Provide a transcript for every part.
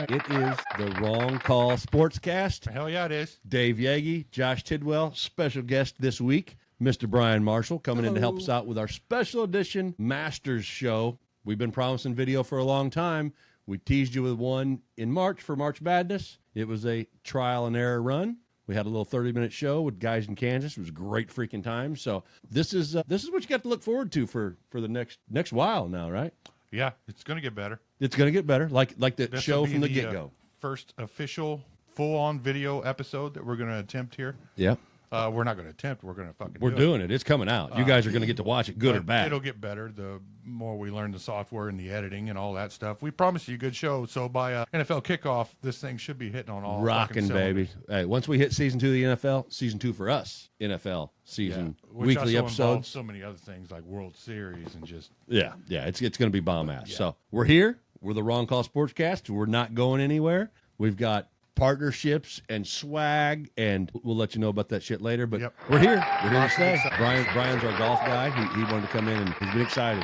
It is the Wrong Call Sportscast. Hell yeah, it is. Dave Yeagy, Josh Tidwell, special guest this week, Mr. Brian Marshall, coming in to help us out with our special edition Masters show. We've been promising video for a long time. We teased you with one in March for March Madness. It was a trial and error run. We had a little 30-minute show with guys in Kansas. It was a great freaking time. So this is what you got to look forward to for the next while now, right? Yeah, it's going to get better. It's going to get better, like the This show will be from the get-go. First official full-on video episode that we're going to attempt here. Yeah. We're not going to attempt. We're going to fucking We're do doing it. It's coming out. You guys are going to get to watch it, good or But bad. It'll get better the more we learn the software and the editing and all that stuff. We promise you a good show. So by NFL kickoff, this thing should be hitting on all Rocking, baby. Hey, once we hit season 2 of the NFL, season 2 for us, NFL season, Which weekly also episodes. involves so many other things like World Series and just Yeah, it's going to be bomb ass. Yeah. So we're here. We're the Wrong Call Sportscast. We're not going anywhere. We've got partnerships and swag, and we'll let you know about that shit later. But we're here. We're here to stay. Brian's our golf guy. He wanted to come in, and he's been excited.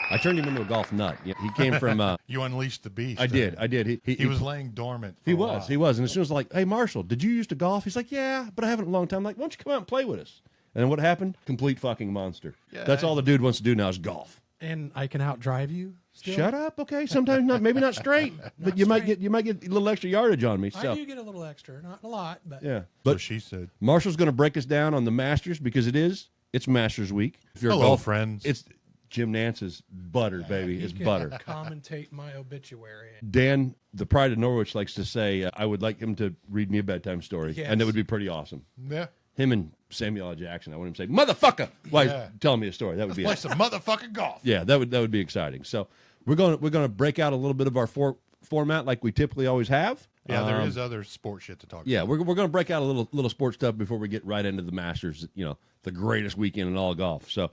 I turned him into a golf nut. He came from... you unleashed the beast. I did. He was laying dormant. He was. And as soon as I was like, hey, Marshall, did you used to golf? He's like, yeah, but I haven't in a long time. I'm like, why don't you come out and play with us? And then what happened? Complete fucking monster. Yeah, that's all the dude wants to do now is golf. And I can outdrive you still? Shut up, okay? Sometimes not, maybe not straight, but you might get a little extra yardage on me. So. I do get a little extra, not a lot, but yeah. But so she said. Marshall's going to break us down on the Masters because it's Masters week. If you're Hello, a golf, friends. It's Jim Nance's butter, baby. It's butter. Commentate my obituary. Dan, the pride of Norwich, likes to say, I would like him to read me a bedtime story, and it would be pretty awesome. Yeah. Him and Samuel L. Jackson. I want him to say, "Motherfucker!" Why telling me a story? That would be play some motherfucking golf. Yeah, that would be exciting. So we're gonna break out a little bit of our format like we typically always have. Yeah, there is other sports shit to talk about. Yeah, we're gonna break out a little sports stuff before we get right into the Masters. The greatest weekend in all golf. So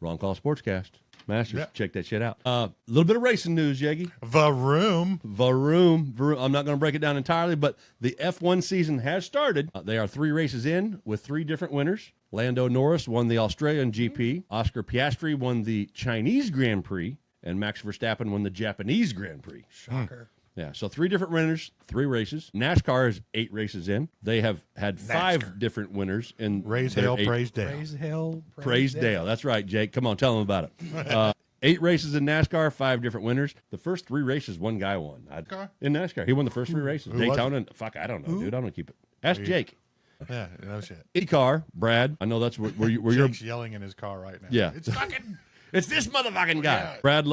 Wrong Call Sportscast. Masters, check that shit out. A little bit of racing news, Yeagy. Vroom. I'm not going to break it down entirely, but the F1 season has started. They are 3 races in with 3 different winners. Lando Norris won the Australian GP. Oscar Piastri won the Chinese Grand Prix. And Max Verstappen won the Japanese Grand Prix. Shocker. Yeah, so 3 different winners, 3 races. NASCAR is 8 races in. They have had 5 different winners. Raise hell, praise Dale. Praise hell, Praise Dale. That's right, Jake. Come on, tell them about it. 8 races in NASCAR, 5 different winners. The first 3 races, one guy won. In NASCAR. He won the first 3 races. Daytona. Fuck, I don't know, dude. I'm going to keep it. Ask Jake. Yeah, no shit. IndyCar, Brad. I know that's where you're... Jake's yelling in his car right now. Yeah. It's fucking... It's this motherfucking guy. Yeah. Brad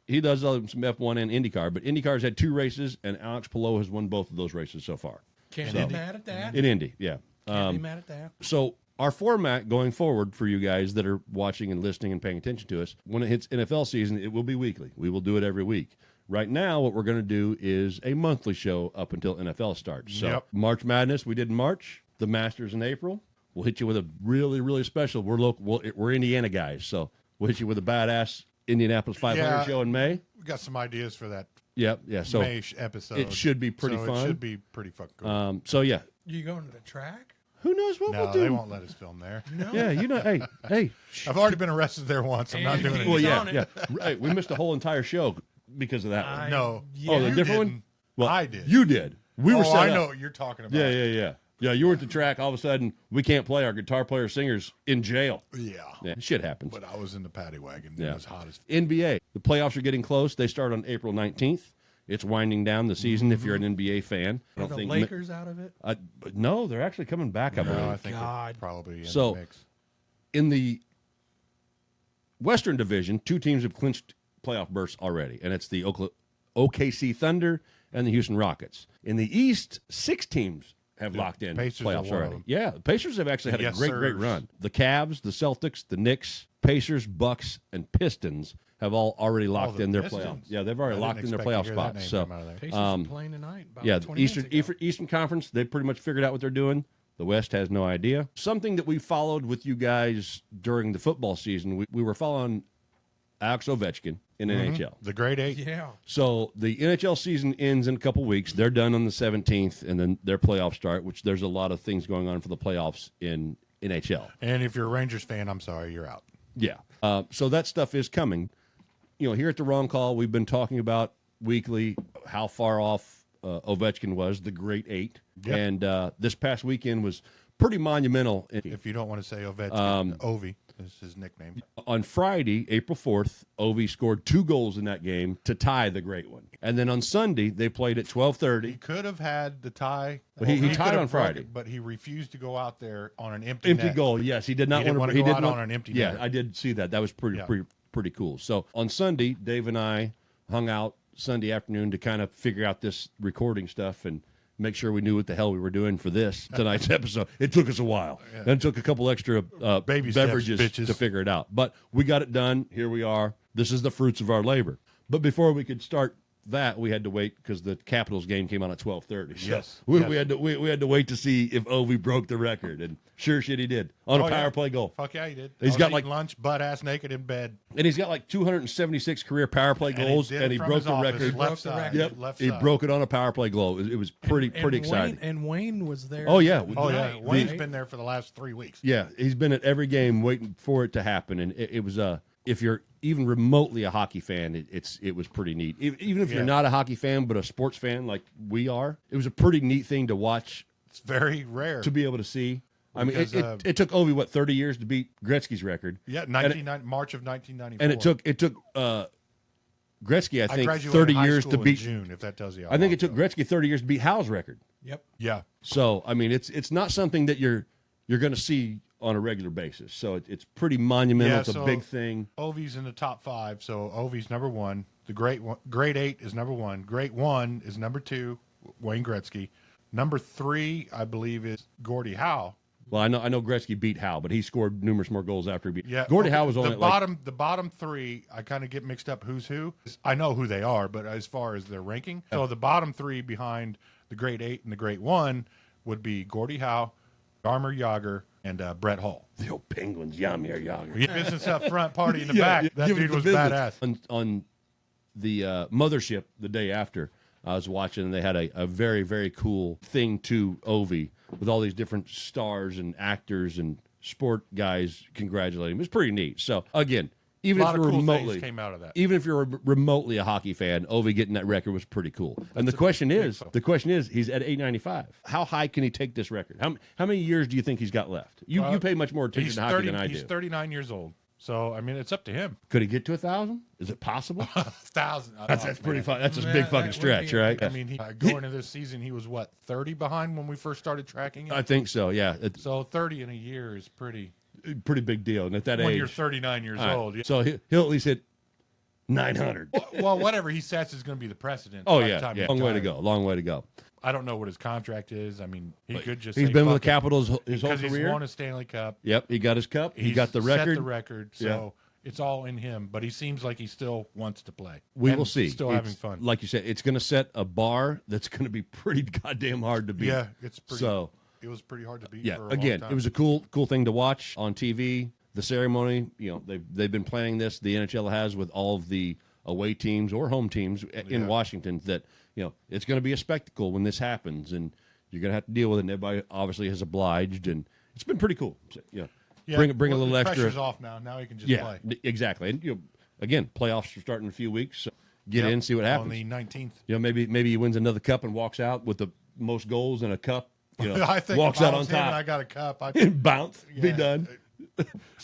he does some F1 and IndyCar, but IndyCar's had 2 races, and Alex Palou has won both of those races so far. Can't be mad at that. In Indy, yeah. Can't be mad at that. So our format going forward for you guys that are watching and listening and paying attention to us, when it hits NFL season, it will be weekly. We will do it every week. Right now, what we're going to do is a monthly show up until NFL starts. So March Madness, we did in March. The Masters in April. We'll hit you with a really, really special. We're local. We're Indiana guys, so we'll hit you with a badass Indianapolis 500 show in May. We got some ideas for that. Yeah. So May episode. It should be pretty fun. It should be pretty fucking cool. So yeah. You going to the track? Who knows what we'll do? No, they won't let us film there. No. Yeah, hey. I've already been arrested there once. I'm not doing it. Well, yeah. Right, we missed a whole entire show because of that one. No. Yeah. Oh, the different one? Well, I did. You did. We were set I up. know what you're talking about. Yeah. Yeah, you were at the track. All of a sudden, we can't play. Our guitar player, singer's in jail. Yeah. Shit happens. But I was in the paddy wagon. Yeah. It was hot as NBA. The playoffs are getting close. They start on April 19th. It's winding down the season if you're an NBA fan. Are the Lakers out of it? No, they're actually coming back, I believe. I think they're probably in the mix. In the Western Division, 2 teams have clinched playoff berths already, and it's the OKC Thunder and the Houston Rockets. In the East, 6 teams have locked in Pacers playoffs already. Yeah, the Pacers have actually had a great run. The Cavs, the Celtics, the Knicks, Pacers, Bucks, and Pistons have all already locked in their playoffs. Yeah, they've already locked in their playoff spots. So, Pacers are playing tonight. The Eastern Conference, they pretty much figured out what they're doing. The West has no idea. Something that we followed with you guys during the football season, we were following Alex Ovechkin in NHL. The grade 8. Yeah. So the NHL season ends in a couple weeks. They're done on the 17th, and then their playoffs start, which there's a lot of things going on for the playoffs in NHL. And if you're a Rangers fan, I'm sorry, you're out. Yeah. So that stuff is coming. Here at the Wrong Call, we've been talking about weekly how far off Ovechkin was, the Great Eight. Yep. And this past weekend was pretty monumental. If you don't want to say Ovechkin, Ovi is his nickname. On Friday, April 4th, Ovi scored 2 goals in that game to tie the Great One. And then on Sunday, they played at He 12:30. could have had the tie. Well, he could tied have on broke Friday. it, but he refused to go out there on an empty Empty net. goal, yes. He did not He didn't want want to go out want- on an empty Yeah, net. I did see that. That was pretty, Yeah. pretty cool. So on Sunday, Dave and I hung out Sunday afternoon to kind of figure out this recording stuff and make sure we knew what the hell we were doing for tonight's episode. It took us a while. And it took a couple extra Baby steps, beverages bitches. to figure it out. But we got it done. Here we are. This is the fruits of our labor. But before we could start that, we had to wait because the Capitals game came on at 12:30. So Yes. we Yes. had to wait to see if Ovi broke the record, and sure shit he did on a Oh, yeah. power play goal. Fuck yeah, he did. He's I was got, eating like- lunch, butt ass naked in bed. And he's got like 276 career power play goals, did and it he from broke his the office, record. left Broke the side. record. Yep, Left he side. broke it on a power play goal. It was pretty exciting. Wayne was there. Oh yeah, Oh yeah, Right. Wayne's Right. been there for the last 3 weeks. yeah. He's been at every game waiting for it to happen, and it was if you're even remotely a hockey fan, it was pretty neat. Even if you're Yeah. not a hockey fan but a sports fan like we are, it was a pretty neat thing to watch, It's very rare. to be able to see. I mean, Because, it took Ovi 30 years to beat Gretzky's record. Yeah, March of 1994. And it took Gretzky, I think, graduated 30 high years school to in beat. June, if that tells you. How I think long it took ago. Gretzky 30 years to beat Hal's record. Yep. Yeah, So I mean, it's not something that you're going to see on a regular basis. So it's pretty monumental. Yeah, it's a so- big thing. Ovi's in the top 5, so Ovi's number 1. The Great 8 is number 1. Great 1 is number 2, Wayne Gretzky. Number 3, I believe, is Gordie Howe. Well, I know Gretzky beat Hal, but he scored numerous more goals after he beat. Yeah, Gordie okay, Howe was only the bottom 3. I kind of get mixed up who's who. I know who they are, but as far as their ranking, so the bottom 3 behind the Great 8 and the Great 1 would be Gordie Howe, Jaromir Jagr, and Brett Hall. the old Penguins. Jaromir Jagr. Business up front, party in the Yeah, back. That give it dude the was business. badass. On the mothership the day after, I was watching, and they had a very, very cool thing to Ovi with all these different stars and actors and sport guys congratulating him. It was pretty neat. So again, even A if lot you're of cool remotely things came out of that. even if you're remotely a hockey fan, Ovi getting that record was pretty cool. And the question is, he's at 895. How high can he take this record? How many years do you think he's got left? You pay much more attention He's to hockey than I He's do. 39 years old. So, I mean, it's up to him. Could he get to 1,000? Is it possible? 1,000. That's pretty fun. That's a Yeah, big that fucking would stretch, be- right? I mean, going into this season, he was, 30 behind when we first started tracking it? I think so. Yeah, it's So 30 in a year is pretty, a pretty big deal. And at that when age, you're 39 years all right, old. Yeah. so he'll at least hit 900. Well, whatever he sets is going to be the precedent. Oh by the yeah, time yeah. he Long way to retires. go. Long way to go. I don't know what his contract is. I mean, he could just He's say, been with "Fuck the it," Capitals his whole because he's career. won a Stanley Cup. Yep, he got his cup. He He's got the record. Set the record. So it's all in him. But he seems like he still wants to play. We And will see. Still It's- having fun. Like you said, it's going to set a bar that's going to be pretty goddamn hard to beat. Yeah, it's pretty. So It was pretty hard to beat. yeah, for a again, long time. it was a cool thing to watch on TV. The ceremony, they've been planning this. The NHL has with all of the away teams or home teams in Yeah. Washington. That it's going to be a spectacle when this happens, and you're going to have to deal with it. And everybody obviously has obliged, and it's been pretty cool. So, Yeah, bring a well, little the extra. Pressure's off now. Now he can just Yeah, play. exactly. And again, playoffs are starting in a few weeks. So get Yep, in, see what happens. on the 19th. Maybe he wins another cup and walks out with the most goals in a cup. I think walks if I out on was him and I top, got a cup. bounce, be Yeah. done.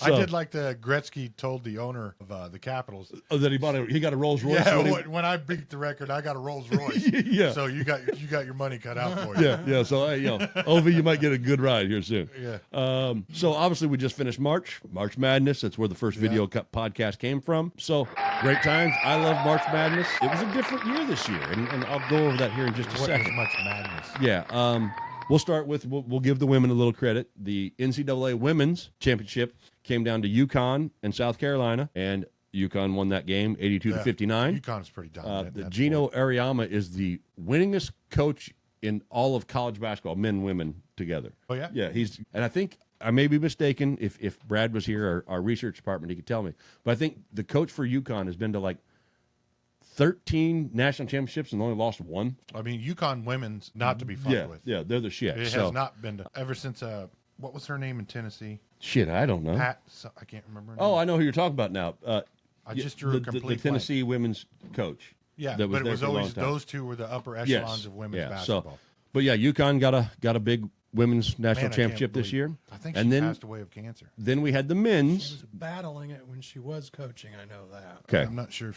I So- did like the Gretzky told the owner of the Capitals. Oh, that he got a Rolls Royce. Yeah, when he- when I beat the record, I got a Rolls Royce. Yeah. So you got your money cut out for you. yeah. So Ovi, you might get a good ride here soon. Yeah. So obviously we just finished March Madness. That's where the first video podcast came from. So great times. I love March Madness. It was a different year this year, and I'll go over that here in just a What is second. much madness? Yeah. We'll start with we'll give the women a little credit. The NCAA Women's Championship came down to UConn and South Carolina, and UConn won that game 82-59. UConn's pretty dominant. The in that Gino Ariyama is the winningest coach in all of college basketball, men, women together. Oh, yeah? Yeah, and I think I may be mistaken. If Brad was here, our research department, he could tell me. But I think the coach for UConn has been to like 13 national championships and only lost one. sport. I mean, UConn women's not to be fucked with. Yeah, they're the shit. It So, has not been ever since. What was her name in Tennessee? shit, I don't know. Pat. I can't remember. Her name. Oh, I know who you're talking about now. I just drew a complete the Tennessee women's coach. Yeah, that was but it there was for a long always time. those two were the upper echelons of women's basketball. So, but yeah, UConn got a big women's national Man, I can't championship this believe- year. I think and she then passed away of cancer. then we had the She men's. was battling it when she was coaching. I know that. Okay, I'm not sure.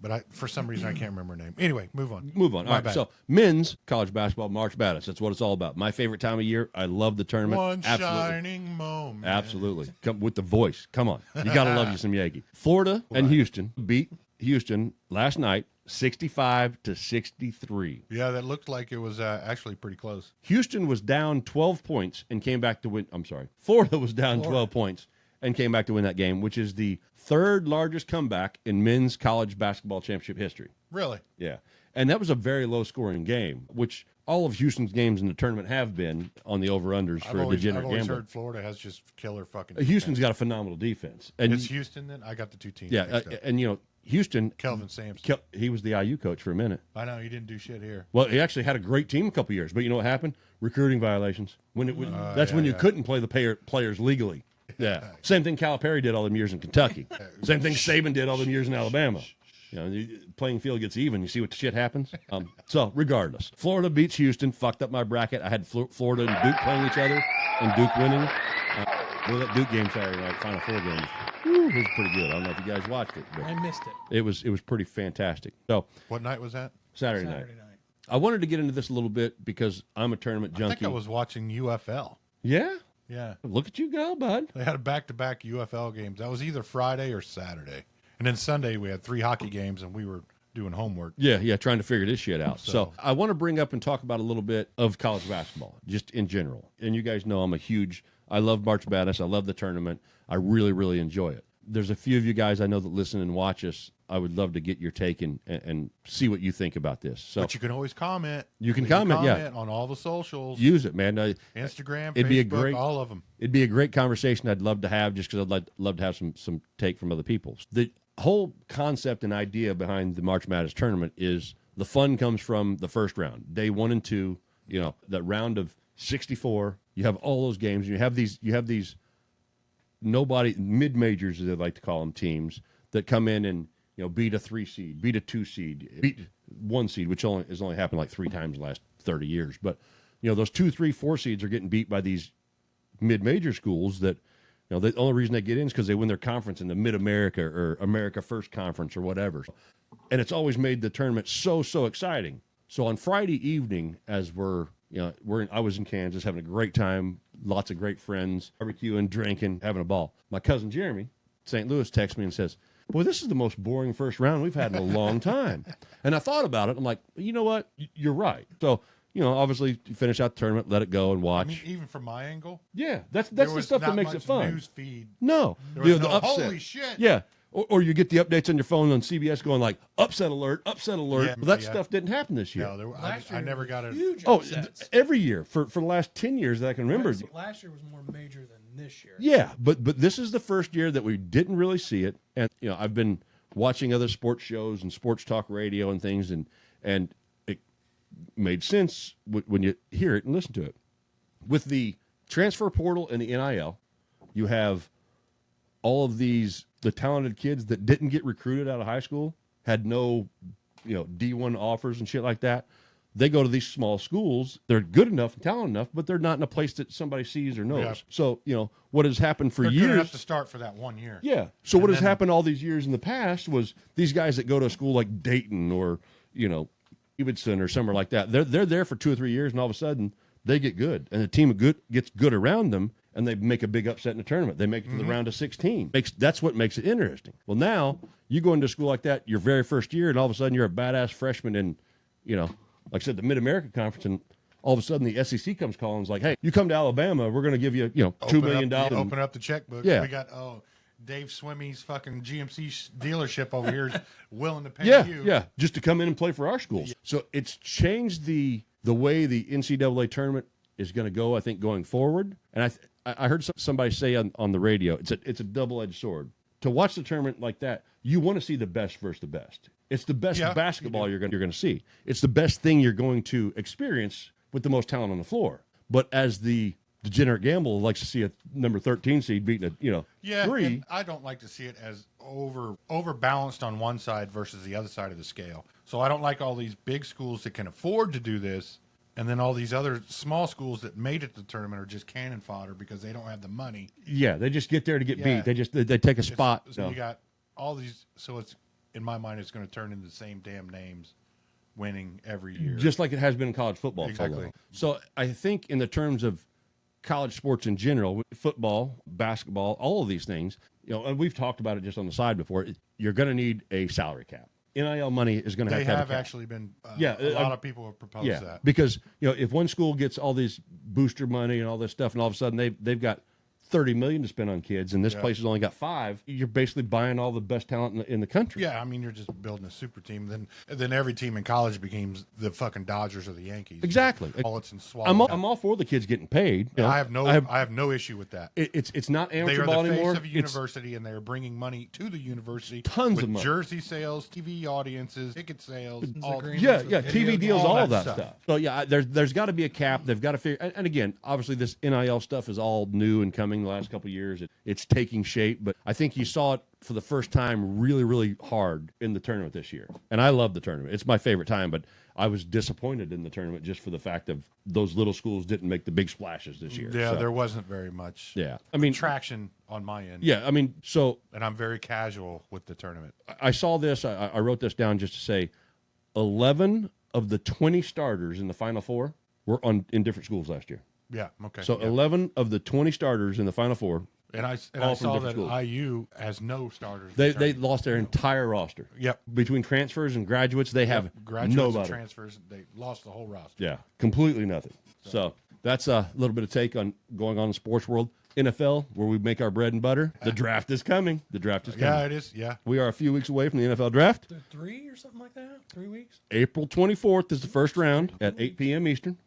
But for some reason I can't remember her name. Anyway, move on. move on. My All right, bad. so men's college basketball, March Madness. That's what it's all about. My favorite time of year. I love the tournament. One Absolutely. shining moment. Absolutely. Come with the voice. Come on. You got to love you some Yeagy. Florida and Houston beat Houston last night 65-63. Yeah, that looked like it was actually pretty close. Houston was down 12 points and came back to win. I'm sorry. Florida was down 12 points and came back to win that game, which is the third largest comeback in men's college basketball championship history. Really? Yeah. And that was a very low scoring game, which all of Houston's games in the tournament have been on the over-unders for a degenerate I've always gambler. heard Florida has just killer fucking Houston's defense. got a phenomenal defense. And It's Houston then? I got the two teams yeah, mixed up. and you know, Houston, Kelvin Sampson. he was the IU coach for a minute. I know, he didn't do shit here. Well, he actually had a great team a couple years, but you know what happened? Recruiting violations. That's when you couldn't play the players legally. Yeah. Same thing Calipari did all them years in Kentucky. Same thing Saban did all them years in Alabama. You know, the playing field gets even. You see what the shit happens? So, regardless, Florida beats Houston, fucked up my bracket. I had Florida and Duke playing each other, and Duke winning. That Duke game Saturday night, Final Four games, it was pretty good. I don't know if you guys watched it, but I missed it. it was pretty fantastic. So, What night was that? Saturday night. I wanted to get into this a little bit because I'm a tournament I junkie. think I was watching UFL. Yeah? Yeah. Look at you go, bud. They had a back-to-back UFL games. That was either Friday or Saturday. And then Sunday we had 3 hockey games and we were doing homework. Yeah, trying to figure this shit out. So I want to bring up and talk about a little bit of college basketball, just in general. And you guys know I love March Madness. I love the tournament. I really, really enjoy it. There's a few of you guys I know that listen and watch us. I would love to get your take and see what you think about this. So, But you can always comment. You can comment, yeah. on all the socials. Use it, man. Instagram, it'd Facebook, be a great, all of them. It'd be a great conversation I'd love to have just because I'd love to have some take from other people. The whole concept and idea behind the March Madness tournament is the fun comes from the first round, day 1 and 2. You know, that round of 64. You have all those games. You have these mid majors, as they like to call them, teams that come in and beat a 3 seed, beat a 2 seed, beat 1 seed, which has only happened like 3 times in the last 30 years. But those 2, 3, 4 seeds are getting beat by these mid major schools that. The only reason they get in is because they win their conference in the Mid-America or America First Conference or whatever. And it's always made the tournament so exciting. So on Friday evening, as I was in Kansas having a great time, lots of great friends, barbecuing, drinking, having a ball. My cousin Jeremy, St. Louis, texts me and says, "Boy, this is the most boring first round we've had in a long time." And I thought about it. I'm like, you know what? You're right. So, obviously, you finish out the tournament, let it go, and watch. I mean, even from my angle, yeah, that's there the was stuff that not makes much it fun. News feed. No, There was the no, upset. holy shit. Yeah, or you get the updates on your phone on CBS going like upset alert. Yeah, Well, that yeah. stuff didn't happen this year. No, Last I year never was got it. huge Oh, upsets. every year for the last 10 years that I can remember. Last year was more major than this year. Yeah, but this is the first year that we didn't really see it, and I've been watching other sports shows and sports talk radio and things, and it made sense when you hear it and listen to it. With the transfer portal and the NIL, you have all of the talented kids that didn't get recruited out of high school, had no D1 offers and shit like that. They go to these small schools. They're good enough and talented enough, but they're not in a place that somebody sees or knows. Yeah. So, what has happened for They're gonna years. have to start for that 1 year. Yeah. So what And has then- happened all these years in the past was these guys that go to a school like Dayton or, Davidson or somewhere like that, they're there for 2 or 3 years, and all of a sudden they get good, and the team gets good around them, and they make a big upset in the tournament. They make it to the round of 16. That's what makes it interesting. Well, now you go into a school like that your very first year, and all of a sudden you're a badass freshman in, like I said, the Mid-America Conference, and all of a sudden the SEC comes calling and is like, hey, you come to Alabama, we're going to give you, $2 million. Open up the checkbook. Yeah. We got Dave Swimmy's fucking GMC dealership over here is willing to pay you. Yeah, just to come in and play for our schools. Yeah. So it's changed the way the NCAA tournament is going to go, I think, going forward. And I heard somebody say on the radio, it's a double-edged sword. To watch the tournament like that, you want to see the best versus the best. It's the best basketball you're going to see. It's the best thing you're going to experience with the most talent on the floor. But as the degenerate gamble likes to see a number 13 seed beating a 3. And I don't like to see it as over balanced on one side versus the other side of the scale. So I don't like all these big schools that can afford to do this, and then all these other small schools that made it to the tournament are just cannon fodder because they don't have the money. Yeah, they just get there to get Yeah. beat. They take a spot. So you got all these. So it's in my mind, it's going to turn into the same damn names, winning every year, just like it has been in college football. Exactly. For a while. So I think in the terms of college sports in general, football, basketball, all of these things, and we've talked about it just on the side before. You're going to need a salary cap. NIL money is going to have to have a cap. actually been. Yeah, a lot of people have proposed that. Because if one school gets all these booster money and all this stuff, and all of a sudden they've got $30 million to spend on kids, and this place has only got 5. You're basically buying all the best talent in the country. Yeah, I mean, you're just building a super team. Then every team in college becomes the fucking Dodgers or the Yankees. Exactly. Bullets and I'm swallow. all for the kids getting paid. I have no issue with that. It's not They amateur are ball the face anymore. of a university, and they are bringing money to the university. Tons with of money. jersey sales, TV audiences, ticket sales. Yeah, TV deals, all of that stuff. stuff. So yeah, there's got to be a cap. They've got to figure. And again, obviously, this NIL stuff is all new and coming the last couple of years. It's taking shape, but I think you saw it for the first time really, really hard in the tournament this year. And I love the tournament; it's my favorite time. But I was disappointed in the tournament just for the fact of those little schools didn't make the big splashes this year. Yeah, So, there wasn't very much. Yeah, I mean traction on my end. Yeah, I mean, so and I'm very casual with the tournament. I saw this. I wrote this down just to say 11 of the 20 starters in the Final Four were in different schools last year. Yeah, okay. So yeah. 11 of the 20 starters in the Final Four. And I all from saw that different schools. IU has no starters. They lost their entire roster. Yep. Between transfers and graduates, they have graduates nobody. and transfers. They lost the whole roster. Yeah, completely nothing. So that's a little bit of take on going on in the sports world. NFL, where we make our bread and butter. The draft is coming. Yeah, it is. Yeah. We are a few weeks away from the NFL draft. 3 or something like that? 3 weeks? April 24th is the first round at 8 p.m. Eastern.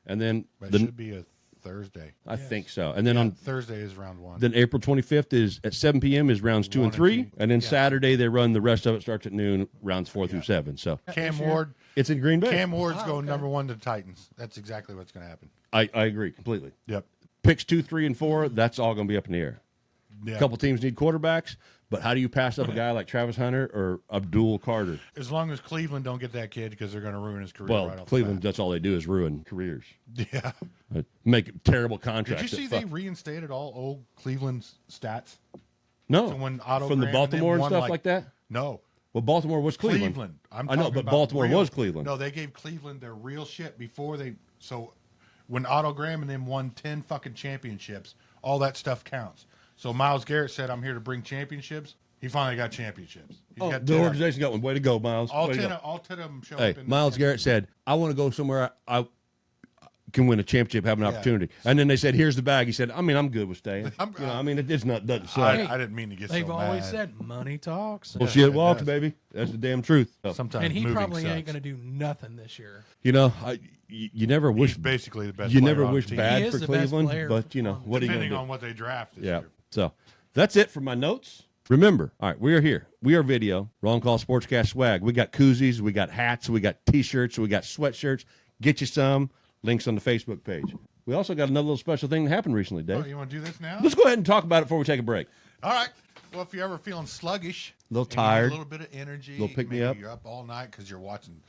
And then But it should be a Thursday. I think so. And then on Thursday is round 1. then April 25th is at 7 p.m. is rounds 2 and 3. And then Saturday they run the rest of it starts at noon, rounds 4 through 7. So Cam Ward. it's in Green Bay. Cam Ward's going number 1 to the Titans. That's exactly what's going to happen. I agree completely. Yep. Picks 2, 3, and 4, that's all going to be up in the air. Yeah. A couple teams need quarterbacks, but how do you pass up a guy like Travis Hunter or Abdul Carter? As long as Cleveland don't get that kid because they're going to ruin his career. Well, right off the Cleveland, that's all they do is ruin careers. bat. Yeah. Make terrible Did contracts. you see they reinstated all old Cleveland's stats? No. So when Otto From the Graham Baltimore and won, stuff like that? No. Well, Baltimore was Cleveland. I'm I know, talking but about Baltimore real- was Cleveland. No, they gave Cleveland their real shit before they. So when Otto Graham and them won 10 fucking championships, all that stuff counts. So Myles Garrett said, "I'm here to bring championships." He finally got championships. He's got The 10 organization got one. Way to go, Miles. all Way to 10, go. all 10 of them show Hey, up in Myles the Garrett said, I want to go somewhere I can win a championship, have an opportunity. And then they said, here's the bag. He said, I'm good with staying. It's not doesn't suck. I didn't mean to get They've so always mad. said money talks. Bullshit it walks, does. baby. That's the damn truth. So, Sometimes And he moving probably sucks. ain't going to do nothing this year. You never wish He's basically the best. you player never on wish the team. bad He is for the best Cleveland, player but for- what are you going to depending do? on what they draft this Yeah. year. So that's it for my notes. Remember, all right, we are here. We are video. Wrong Call Sportscast swag. We got koozies, we got hats, we got T-shirts, we got sweatshirts. Get you some. Links on the Facebook page. We also got another little special thing that happened recently, Dave. Oh, you want to do this now? Let's go ahead and talk about it before we take a break. All right. Well, if you're ever feeling sluggish, Little and you need tired. a little bit of energy, Little pick me maybe up. You're up all night because you're watching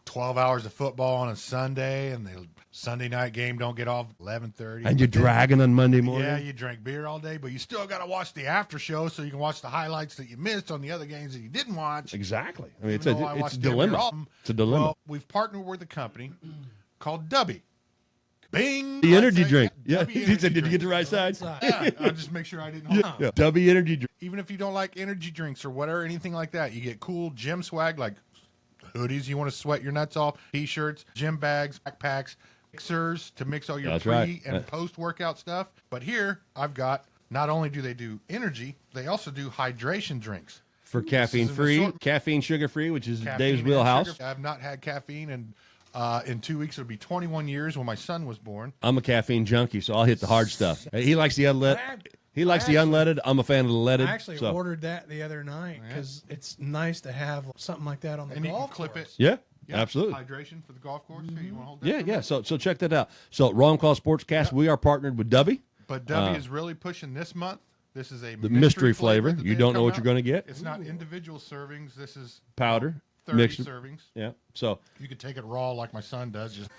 12 hours of football on a Sunday, and the Sunday night game don't get off 11:30. And you're dragging on Monday morning. Yeah, you drank beer all day, but you still got to watch the after show so you can watch the highlights that you missed on the other games that you didn't watch. Exactly. I mean, Even though I it's a watched every dilemma. album. It's a dilemma. Well, we've partnered with a company called Dubby. Bing. The energy I say, drink. Yeah. Dubby He energy said, did you get the drinks. right side? Yeah, I'll just make sure I didn't hold Yeah. W energy drink. Even if you don't like energy drinks or whatever, anything like that, you get cool gym swag like hoodies you want to sweat your nuts off, T-shirts, gym bags, backpacks, mixers to mix all your That's pre right. and post-workout stuff. But here I've got, not only do they do energy, they also do hydration drinks. For caffeine an free, assortment. caffeine sugar free, which is Caffeine Dave's and wheelhouse. sugar. I've not had caffeine, and in 2 weeks it'll be 21 years when my son was born. I'm a caffeine junkie, so I'll hit the hard stuff. He likes the unleaded. He likes the unleaded. I'm a fan of the leaded. I actually so. ordered that the other night because it's nice to have something like that on the And you can golf clip course. it. Yeah, Yeah, absolutely. Hydration for the golf course. Hey, you want to hold that Yeah, for me? yeah. So check that out. So Wrong Call Sportscast, we are partnered with Dubby. But W is really pushing this month. This is a The mystery flavor. that You they've don't know come what out. you're going to get. It's not individual servings. This is Powder. 30 mixed. servings. Yeah. So You could take it raw like my son does. Just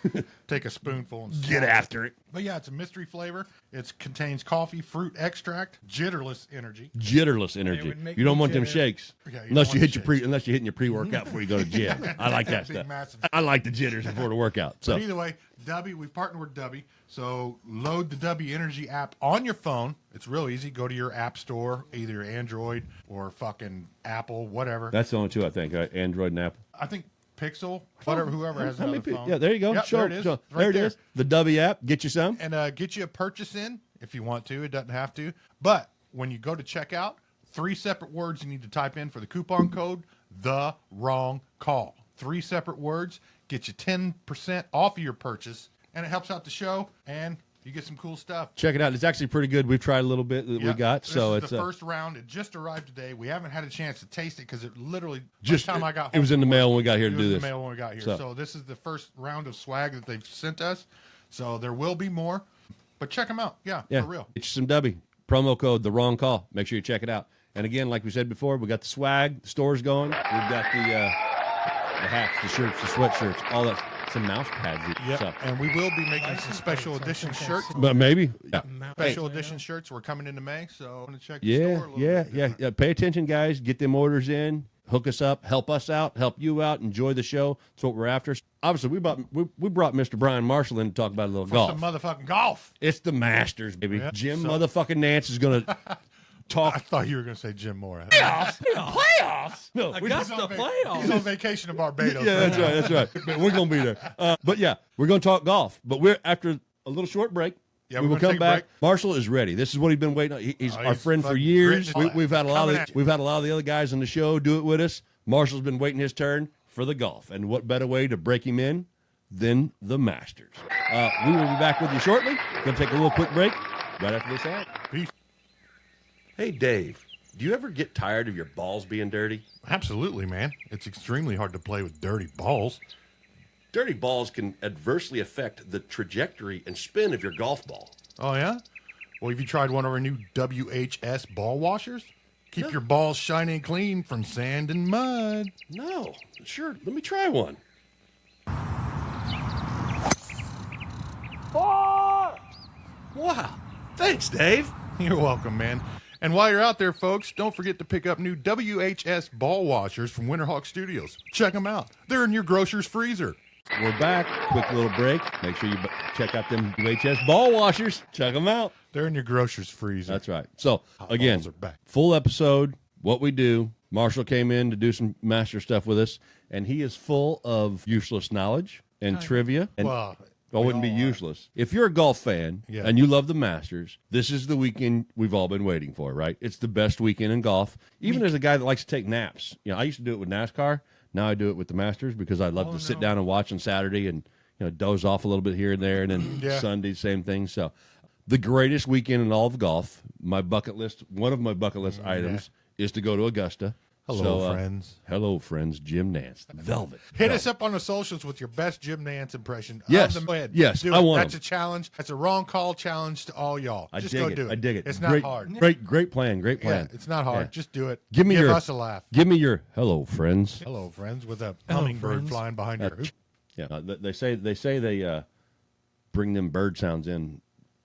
take a spoonful and get swallow after it. But yeah, it's a mystery flavor. It contains coffee, fruit extract, jitterless energy. Jitterless energy. would make You don't me want them jitter. shakes Yeah, you unless don't you want hit the unless you're hitting your pre-workout before you go to gym. I like that Big, stuff. massive. I like the jitters before the workout. So But either way, Dubby, we've partnered with Dubby. So load the Dubby Energy app on your phone. It's real easy. Go to your app store, either Android or fucking Apple, whatever. that's the only two I think, right? Android and Apple. I think Pixel, whoever has How many another phone. Yeah, there you go. Yep, Show, there it is. show. It's right there it there. is. The W app. Get you some. And get you a purchase in if you want to. It doesn't have to. But when you go to checkout, 3 separate words you need to type in for the coupon code, the wrong call. 3 separate words, get you 10% off of your purchase, and it helps out the show, and you get some cool stuff. Check it out. It's actually pretty good. We've tried a little bit that we Yep. got. This So is it's the first round. It just arrived today. We haven't had a chance to taste it because it literally just by the time I got home, it was in the mail when we got here to it do was in this. the mail when we got here. So- So this is the first round of swag that they've sent us. So there will be more, but check them out. Yeah, Yeah, for real. get you some W. Promo code the wrong call. Make sure you check it out. And again, like we said before, we got the swag, the store's going. We've got the hats, the shirts, the sweatshirts, all that. Some mouse pads. Yeah, So, and we will be making some special edition shirts. but maybe. Yeah. Special edition shirts. We're coming into May, so I'm gonna check the Yeah, store a little yeah, bit. yeah, yeah. Pay attention, guys. Get them orders in. Hook us up. Help us out. Help you out. Enjoy the show. That's what we're after. Obviously, we brought Mr. Brian Marshall in to talk about a little golf. Some motherfucking golf. It's the Masters, baby. Yeah, Jim so- motherfucking Nance is gonna I talk thought you were gonna say Jim Moore. playoffs. No, we Augusta He's on playoffs. He's on vacation in Barbados. Yeah, that's now. right. That's right. But we're gonna be there. But yeah, we're gonna talk golf. But we're after a little short break. Yeah, we we're will gonna come take a back. break. Marshall is ready. This is what he's been waiting on. He's our He's friend for fucking years. gritting. We've had a lot Coming of at you. we've had a lot of the other guys on the show do it with us. Marshall's been waiting his turn for the golf, and what better way to break him in than the Masters? We will be back with you shortly. Gonna take a little quick break right after this ad. Peace. Hey, Dave. Do you ever get tired of your balls being dirty? Absolutely, man. It's extremely hard to play with dirty balls. Dirty balls can adversely affect the trajectory and spin of your golf ball. Oh, yeah? Well, have you tried one of our new WHS ball washers? Keep your balls shiny and clean from sand and mud. No, sure. Let me try one. Wow. Thanks, Dave. You're welcome, man. And while you're out there, folks, don't forget to pick up new WHS ball washers from Winterhawk Studios. Check them out. They're in your grocer's freezer. We're back. Quick little break. Make sure you check out them UHS ball washers. Check them out. They're in your grocer's freezer. That's right. So, again, balls are back. full episode, what we do. Marshall came in to do some master stuff with us, and he is full of useless knowledge and trivia. And Well, I wouldn't be we all are. useless. If you're a golf fan Yeah. and you love the Masters, this is the weekend we've all been waiting for, right? It's the best weekend in golf. Even as a guy that likes to take naps. You know, I used to do it with NASCAR. Now I do it with the Masters because I love to sit down and watch on Saturday and doze off a little bit here and there, and then Yeah. Sunday, same thing. So the greatest weekend in all of golf, my bucket list, one of my bucket list items is to go to Augusta. Hello, So, friends. Hello, friends. Jim Nance. Velvet. Hit us up on the socials with your best Jim Nance impression. Yes. Of the Go ahead. Yes, Do I it. want That's 'em. a challenge. That's a wrong call challenge to all y'all. I Just dig go it. do it. I dig it. It's Great, not hard. Great plan. Great plan. Yeah, it's not hard. Yeah. Just do it. Give me Give your- us a laugh. Give me your hello, friends. Hello, friends, with a Hello, hummingbird friends. flying behind your hoop. Yeah, they say they bring them bird sounds in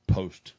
post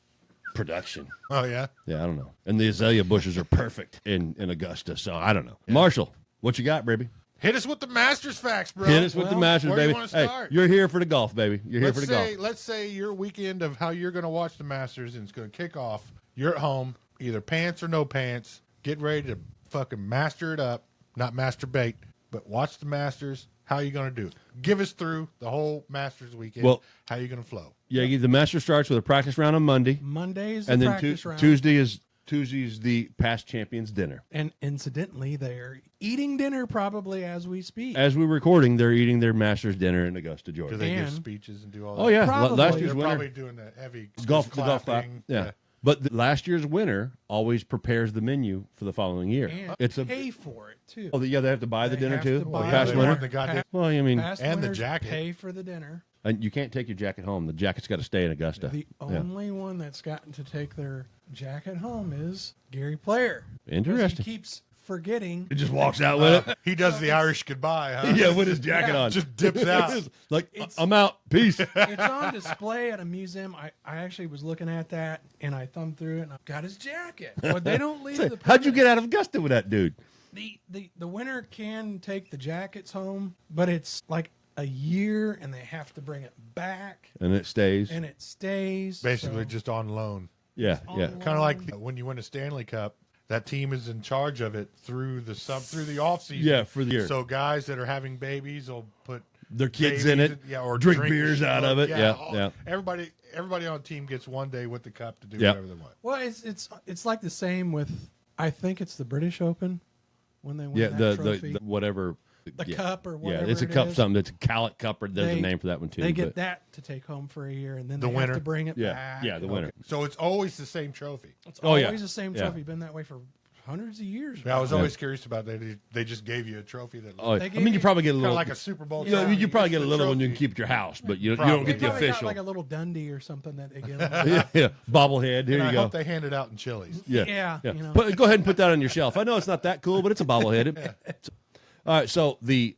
production. Oh, yeah? Yeah, I don't know. And the azalea bushes are perfect in Augusta, so I don't know. Marshall, what you got, baby? Hit us with the Masters facts, bro. Hit us with the well, Masters, where do you baby. wanna start? Hey, you're here for the golf, baby. You're here for the golf. Let's say your weekend of how you're going to watch the Masters and it's going to kick off. You're at home, either pants or no pants. Get ready to fucking master it up. Not masturbate, but watch the Masters. How you going to do it? Give us through the whole Masters weekend. Well- how you going to flow? Yeah, the Master starts with a practice round on Monday, Monday's the and then practice round. Tuesday's the past champions dinner. And incidentally, they're eating dinner probably as we speak. As we're recording, they're eating their Masters dinner in Augusta, Do Georgia. they give And- speeches and do all that? Oh yeah, Probably. last They're year's winner. probably doing the heavy The golf clap. clapping. Yeah. But last year's winner always prepares the menu for the following year. and It's a pay for it too. oh, yeah, they have to buy the They dinner have too. to The buy past they winner. want the goddamn. Well, I mean, Past and the winners jacket. pay for the dinner. and you can't take your jacket home. The jacket's got to stay in Augusta. The Yeah. only one that's gotten to take their jacket home is Gary Player. 'Cause Interesting. He keeps forgetting. He just walks out with it. He does the Irish goodbye, huh? Yeah, with his jacket on. Just dips out. Like, I'm out. Peace. It's on display at a museum. I actually was looking at that, and I thumbed through it, and I got his jacket. But they don't leave the. How'd you get out of Augusta with that dude? The winner can take the jackets home, but it's like a year, and they have to bring it back, And it stays. and it stays. Basically, so- just on loan. Yeah, yeah. Kind of like when you win a Stanley Cup, that team is in charge of it through the off season. Yeah, for the year. So guys that are having babies will put Their kids babies in it. or drink beers out of it. Yeah, yeah. Everybody on the team gets one day with the cup to do Yeah. whatever they want. Well, it's like the same with. I think it's the British Open when they win Yeah, that trophy. the whatever. The yeah. cup or whatever. Yeah, it's a it cup is. something. It's a Cowlick Cup, or there's a They- name for that one too. They get but- that to take home for a year, and then The they winner? have to bring it Yeah, back. yeah, the winner. So it's always the same trophy. It's Oh, yeah. always the same Yeah. trophy. Been that way for hundreds of years. Yeah, I was Yeah. always curious about that. They just gave you a trophy that Oh, They I gave mean, you you probably get a kind little. of like a Super Bowl. you know, trophy. you probably get a Just little the one you can trophy. keep at your house, but you don't Probably. get the They probably got official. like a little Dundee or something that they give. yeah, yeah, bobblehead. Here And you I go. hope they hand it out in Chili's. Yeah, Yeah, you know. Go ahead and put that on your shelf. I know it's not that cool, but it's a bobblehead. All right, so the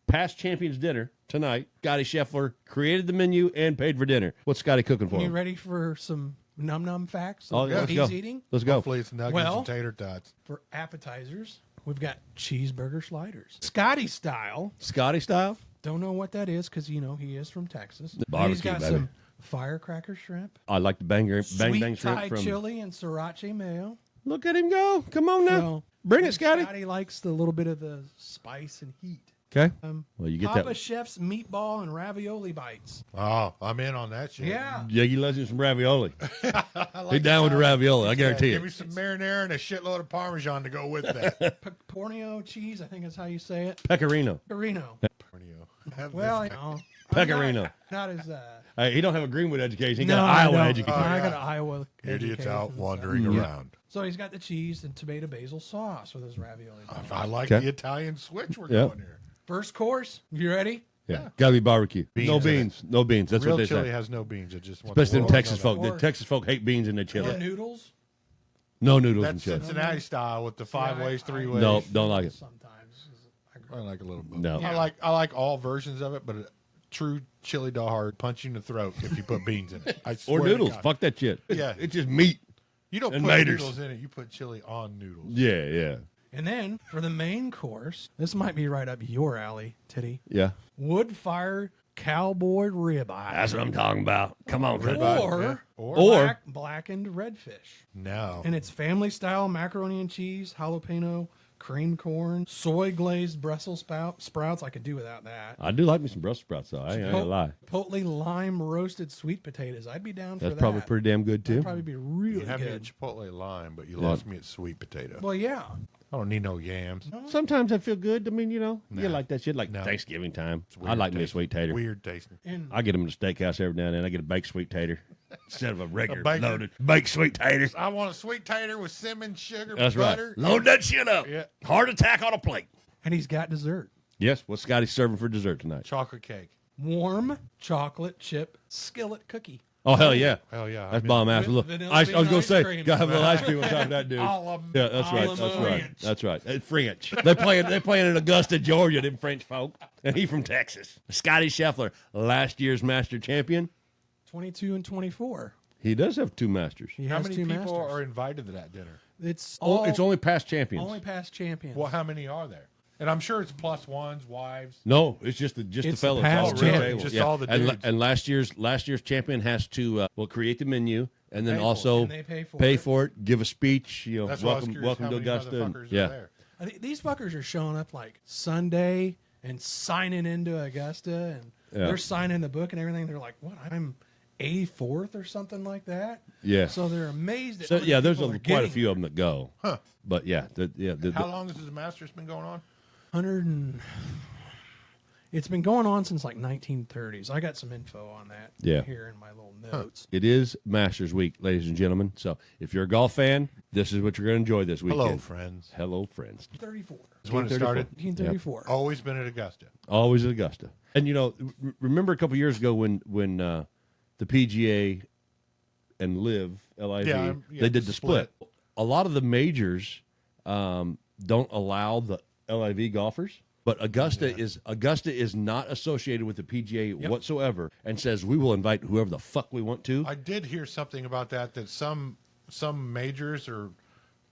past champions dinner tonight. Scotty Scheffler created the menu and paid for dinner. What's Scotty cooking for You him? ready for some num facts? Oh, of yeah, what let's he's go. eating Let's go. Hopefully it's nuggets Well- and tater tots. for appetizers. We've got cheeseburger sliders, Scotty style. Scotty style. Don't know what that is because he is from Texas. And Barbecue, he's got baby. some firecracker shrimp, I like the bang sweet bang shrimp Thai from. chili, and sriracha mayo. Look at him go! Come on now, So, bring it, Scotty. Scotty likes the little bit of the spice and heat. Okay. Well, you get Papa that. Chef's meatball and ravioli bites. Oh, I'm in on that shit. Yeah. Yeagy loves him some ravioli. I like He down with the ravioli. I guarantee Give me it. some marinara and a shitload of Parmesan to go with that. Pecorino cheese, I think is how you say it. Pecorino. Pecorino. Pornio. Well, you know, Pecorino. not as He don't have a Greenwood education. He got no, an I Iowa don't. education. I yeah. got an Iowa. Idiots education, out so- wandering Yeah. around. So he's got the cheese and tomato basil sauce with his ravioli. I like Okay. the Italian switch we're Yep. going here. First course, you ready? Yeah. Got to be barbecue. Beans no in beans. No beans. That's Real what they chili say. has no beans. It just wants Especially the in world to Texas know folk. that. The Texas folk hate beans in their chili. Or noodles. No noodles in That's chili. Cincinnati style with the five ways, three ways. No, don't like it. Sometimes. I like a little bit. No. I like all versions of it, but a true chili dog punch you in the throat if you put beans in it. I Or swear to noodles. God. Fuck that shit. Yeah. It's just meat. You don't and put maters. noodles in it. You put chili on noodles. Yeah, yeah. And then for the main course, this might be right up your alley, Titty. Yeah. Wood fire cowboy ribeye. That's what I'm talking about. Come on, Fred. Ribeye, Or- yeah. Or- blackened redfish. No. And it's family style macaroni and cheese, jalapeno, cream corn, soy glazed Brussels sprouts. I could do without that. I do like me some Brussels sprouts, though. I ain't gonna lie. Chipotle lime roasted sweet potatoes. I'd be down for That's that. probably pretty damn good, too. That'd probably be really You have me at good. Chipotle lime, but you Yeah. lost me at sweet potato. Well, yeah. I don't need no yams. Sometimes I feel good. I mean, you Nah. like that shit, like No. Thanksgiving time. It's I weird like me a tasting. sweet tater. Weird tasting. And I get them at a steakhouse every now and then. I get a baked sweet tater instead of a regular bacon. loaded baked sweet taters. I want a sweet tater with cinnamon, sugar, That's butter. right. Load that shit up. Yeah. Heart attack on a plate. he's got dessert. Yes. What's Scotty serving for dessert tonight? Chocolate cake. Warm chocolate chip skillet cookie. Oh hell yeah. Hell yeah. That's I'm bomb ass. With Look, vanilla I was bean gonna ice say, cream. gotta have a little ice cream on top of that dude. All of Yeah, that's right. all That's of right. French. That's right. It's French. They're playing in Augusta, Georgia. Them French folk, and he from Texas. Scotty Scheffler, last year's master champion. 22 and 24. He does have two masters. He How has many two people masters. are invited to that dinner? It's Oh, it's only past champions. only past champions. Well, how many are there? And I'm sure it's plus ones, wives. No, it's just the It's the fellas. past all around the champions. table. Just all the dudes. And last year's champion has to create the menu and then Pay for it. also And they pay for it. give a speech. That's why I was welcome curious how to many Augusta. and- motherfuckers yeah, are there. I think these fuckers are showing up like Sunday and signing into Augusta, and Yeah. they're signing the book and everything. They're like, "What? I'm 84th or something like that." yeah. So they're amazed. At So how many yeah, there's people are quite a getting few of them that go. Huh. But yeah, How long has the Masters been going on? 100 and it's been going on since like 1930s. I got some info on that Yeah. here in my little notes. It is Masters Week, ladies and gentlemen. So if you're a golf fan, this is what you're going to enjoy this weekend. Hello, friends. Hello, friends. 34. Is when it started. 1934. Always been at Augusta. Always at Augusta. And remember a couple years ago when the PGA and LIV, LIV, Yeah, they did the split. A lot of the majors don't allow the LIV golfers. But Augusta is not associated with the PGA whatsoever, and says we will invite whoever the fuck we want to. I did hear something about that. That some majors are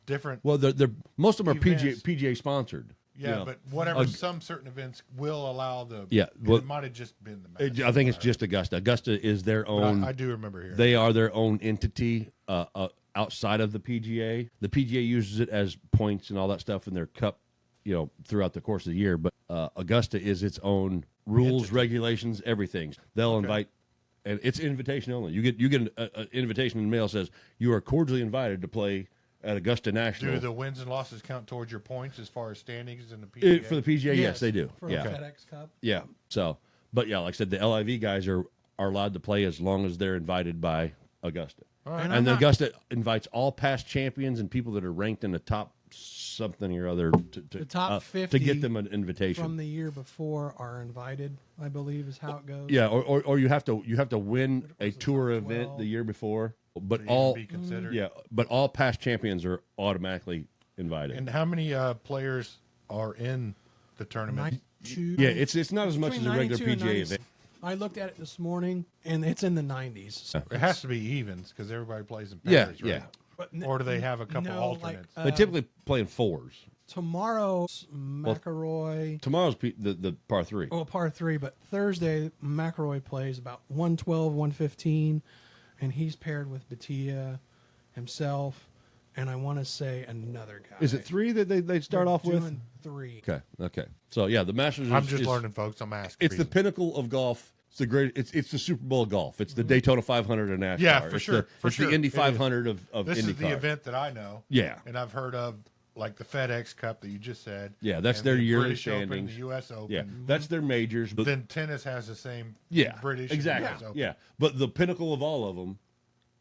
different. Well, they're most of them are events. PGA sponsored. Yeah, you know. but whatever. Some certain events will allow the. Yeah, well, it might have just been the. Masters, I think it's just Augusta. Augusta is their own. I do remember hearing. They are their own entity outside of the PGA. The PGA uses it as points and all that stuff in their cup, throughout the course of the year. But Augusta is its own rules, entity. Regulations, everything. They'll invite, and it's invitation only. You get an invitation in the mail that says you are cordially invited to play at Augusta National. Do the wins and losses count towards your points as far as standings in the PGA? For the PGA? Yes, they do. For Yeah, the FedEx Cup. yeah. So, but yeah, like I said, the LIV guys are allowed to play as long as they're invited by Augusta. right. And Augusta invites all past champions and people that are ranked in the top something or other The top 50 to get them an invitation from the year before are invited, I believe is how it goes. Yeah, or you have to win a tour event 12. the year before. But To all even be considered. but all past champions are automatically invited. And how many players are in the tournament? 92. Yeah, it's not as much as a Between regular 92 and PGA 90. event. I looked at it this morning, and it's in the 90s. So It has to be evens because everybody plays in Yeah, pairs, right? yeah. but Or do they have a couple no, alternates? They typically play in fours. Tomorrow's McElroy. Tomorrow's the par 3. Well, par 3, but Thursday, McElroy plays about 112, 115, and he's paired with Batia himself, and I want to say another guy. Is it 3 that they start off with? Doing 3. Okay. So yeah, the Masters. I'm just learning, folks. I'm asking. It's the pinnacle of golf. It's the great. It's the Super Bowl of golf. It's the Daytona 500 of NASCAR. Yeah, for It's sure, it's the Indy It is. 500 of This IndyCar. is the event that I know. Yeah. And I've heard of, like the FedEx Cup that you just said. Yeah, that's and their the yearly British Open, standings. the U.S. Open. Yeah, that's their majors. But Then tennis has the same. yeah, British. and exactly. US Open. Yeah, but the pinnacle of all of them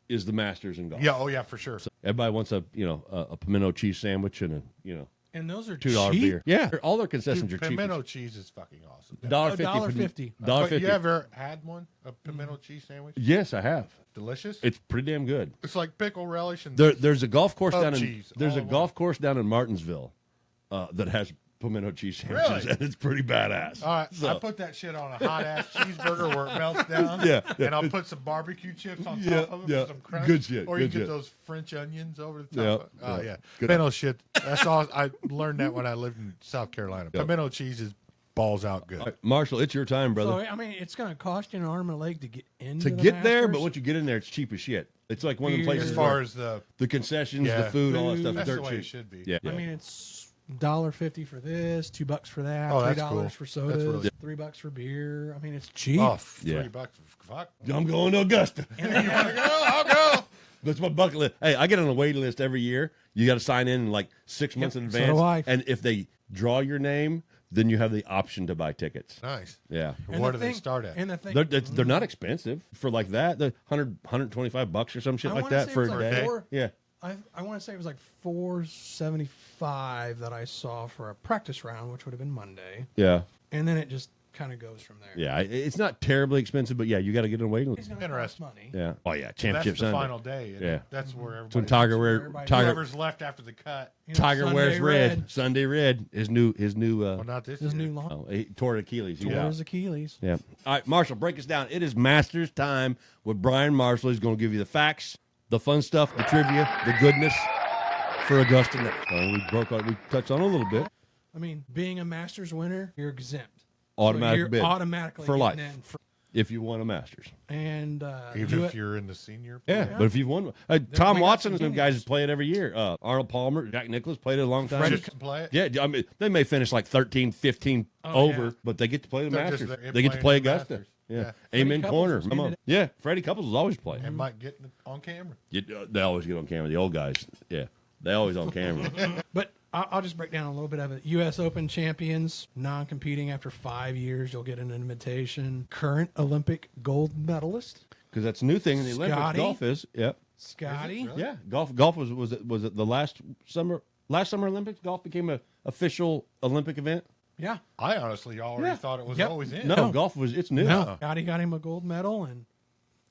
is the Masters in golf. Yeah. Oh yeah, for sure. So everybody wants a pimento cheese sandwich and a And those are $2 cheap. beer. Yeah, all their concessions Dude, are cheap. pimento cheese is fucking awesome. $1.50. $1.50. But you ever had one? A pimento cheese sandwich? Yes, I have. Delicious. It's pretty damn good. It's like pickle relish and There's a golf course Pub down in cheese, there's all a in golf course down in Martinsville that has pimento cheese sandwiches, Really? and it's pretty badass. All right, I So- put that shit on a hot ass cheeseburger where it melts down. Yeah, and I'll put some barbecue chips on Yeah, top of it yeah. for some crunch. Good shit, Or you good get shit. those French onions over the top. Yeah, of it. Oh yeah. yeah, Good. pimento shit. That's all. I learned that when I lived in South Carolina. Yeah. Pimento cheese is balls out good. All right, Marshall, it's your time, brother. So, I mean, it's going to cost you an arm and a leg to get into to the get there, but Masters. once you get in there, it's cheap as shit. It's like one of the Beer. places As far where as the, the concessions, Yeah. the food, all that stuff. that's dirt the way cheap. it should be. Yeah, I mean, it's $1.50 for this, $2 for that, Oh, $3 that's cool. for That's sodas, really- $3 for beer. I mean, it's cheap. Oh, Yeah. $3. Fuck. I'm going to Augusta. You want to go? I'll go. That's my bucket list. Hey, I get on a waiting list every year. You got to sign in like 6 months in so advance. do I. And if they draw your name, then you have the option to buy tickets. Nice. Yeah. And What the do they thing- start at? And the thing, They're not expensive for like that. They're $125 or some shit I like wanna that say for it a was day. like four- Yeah. I want to say it was like $475 that I saw for a practice round, which would have been Monday, Yeah. and then it just kind of goes from there. Yeah. It's not terribly expensive, but yeah, you got to get on a waiting It's list. going to cost Interesting. money. Yeah. Oh, yeah. That's Championship the Sunday. final day. Isn't Yeah. it? That's where everybody. When Tiger Whoever's left after the cut. You know, Tiger Sunday wears red. Sunday red. His new Well, not this. His year. new lawn. oh, he tore Achilles. He's Tore out. his Achilles. Yeah. All right, Marshall, break us down. It is Masters time with Brian Marshall. He's going to give you the facts, the fun stuff, the trivia, the goodness for Augusta next. We touched on it a little bit. I mean, being a Masters winner, you're exempt. Automatic so you're bid automatically for getting life in for- if you won a Masters. and Even if you're in the senior. Yeah, Yeah. but if you've won, Tom we got Watson and some them guys guineas. play it every year. Arnold Palmer, Jack Nicklaus played it a long time. Freddie can play it. Yeah, I mean, they may finish like 13, 15 Oh, over, yeah. but they get to play the They're just Masters. there They get to playing play the Augusta. Masters. Yeah. Yeah. Amen Couples corner. was Come on. getting Yeah, Freddie Couples is always playing. And might get on camera. They always get on camera. The old guys. Yeah, they always on camera. But I'll just break down a little bit of it. U.S. Open champions, non-competing after 5 years, you'll get an invitation. Current Olympic gold medalist, Because that's a new thing in the Olympics. Scotty? Golf is. Yep. Scotty. really? Yeah. Golf was it the last summer Olympics? Golf became a official Olympic event. Yeah. I honestly already Yeah. thought it was Yep. always in. No, golf it's new. No, Scotty got him a gold medal, and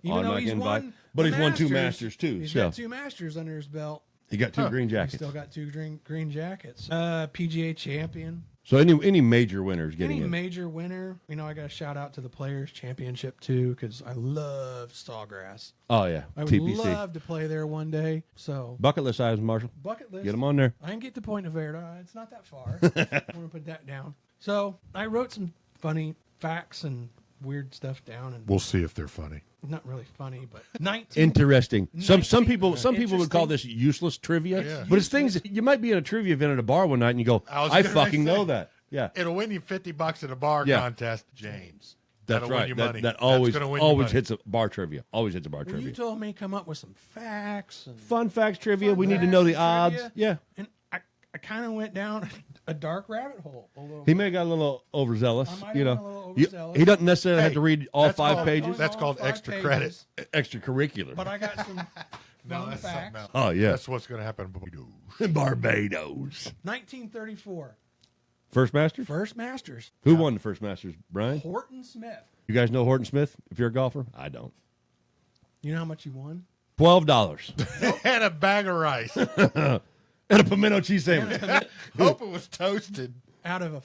even though Automatic he's invite. won, But the he's won two Masters, too, He's so. got 2 Masters under his belt. You got two green We jackets. still got two green jackets. PGA champion. So any major winners getting Any in? major winner, I got to shout out to the Players Championship too, because I love Sawgrass. Oh yeah, I would TPC. love to play there one day. So Bucket list items, Marshall. bucket list. Get them on there. I can get to Point Nevada. It's not that far. I'm gonna put that down. So I wrote some funny facts and weird stuff down, and We'll see if they're funny. not really funny, but 19. Interesting. Some 19 people would call interesting. this useless trivia, Yeah. but it's things that you might be at a trivia event at a bar one night and you go, I was I gonna fucking say. know that. Yeah, It'll win you $50 at a bar Yeah. contest, James. that's That'll right. Win you That, money. that That's always gonna win you money. hits a bar trivia. Always hits a bar Well, you trivia. told me come up with some facts and Fun facts trivia. Fun We need to facts know the and odds. trivia. Yeah. and I kind of went down a dark rabbit hole a little. He may have got a little overzealous. I might You have know, been a little You- overzealous. he doesn't necessarily have Hey, to read all that's 5 called- pages. That's All called 5 extra pages, credit. Extracurricular. But I got some No, fun that's something facts. else. Oh, yeah. That's what's going to happen. Barbados. 1934, First Masters. first Masters, Who won the first Masters? Brian. Horton Smith. You guys know Horton Smith? If you're a golfer, I don't. You know how much he won? $12 And a bag of rice. and a pimento cheese sandwich. Hope it was toasted. Out of a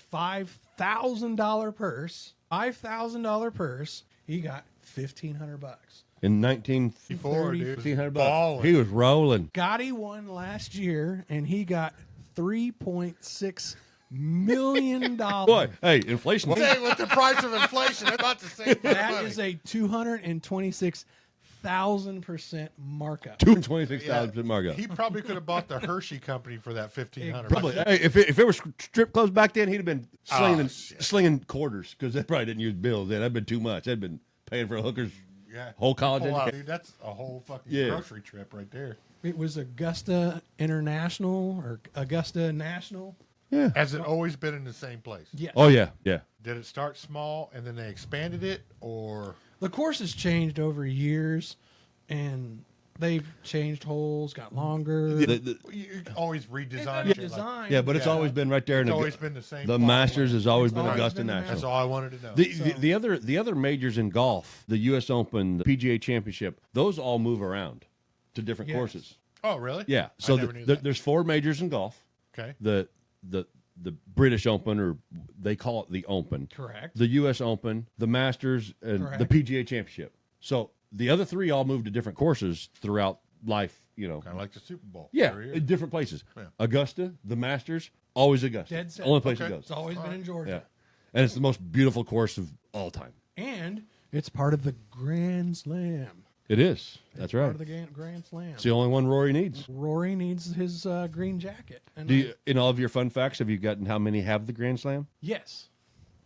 $5,000 purse, he got $1,500. In 19 Before, dude. $1,500 Balling. He was rolling. Gotti won last year, and he got $3.6 million. Boy, hey, inflation. Say with the price of inflation, it's about the same. That is a 226,000% markup. 226,000 markup. He probably could have bought the Hershey company for that $1,500. Probably. Hey, if it was strip clubs back then, he'd have been Oh, shit. slinging quarters because they probably didn't use bills then. That'd been too much. They'd been paying for hookers. Yeah. Whole college Oh, wow, education. dude, that's a whole fucking Yeah. grocery trip right there. It was Augusta International or Augusta National. Yeah. Has it always been in the same place? Yes. Oh yeah, yeah. Did it start small and then they expanded it, or The course has changed over years, and they've changed holes, got longer. you always redesign It's shit like- designed. Yeah, but it's Yeah. always been right there. It's in always been the same The plot Masters line. has always been always Augusta been the National. That's all I wanted to know. The other majors in golf, the U.S. Open, the PGA Championship, those all move around to different Yes. courses. Oh, really? Yeah, so I never knew that. there's 4 majors in golf. Okay. The British Open, or they call it the Open. Correct. The U.S. Open, the Masters, and Correct. the PGA Championship. So the other 3 all move to different courses throughout life. You know, Kind of like the Super Bowl. yeah, Every year. in different places. Yeah. Augusta, the Masters, always Augusta. Dead set. Only place Okay. it goes. It's always been in Georgia. Yeah, and it's the most beautiful course of all time. And it's part of the Grand Slam. It is. That's right. Part of the Grand Slam. It's the only one Rory needs. Rory needs his green jacket. And Do you, in all of your fun facts, have you gotten how many have the Grand Slam? yes,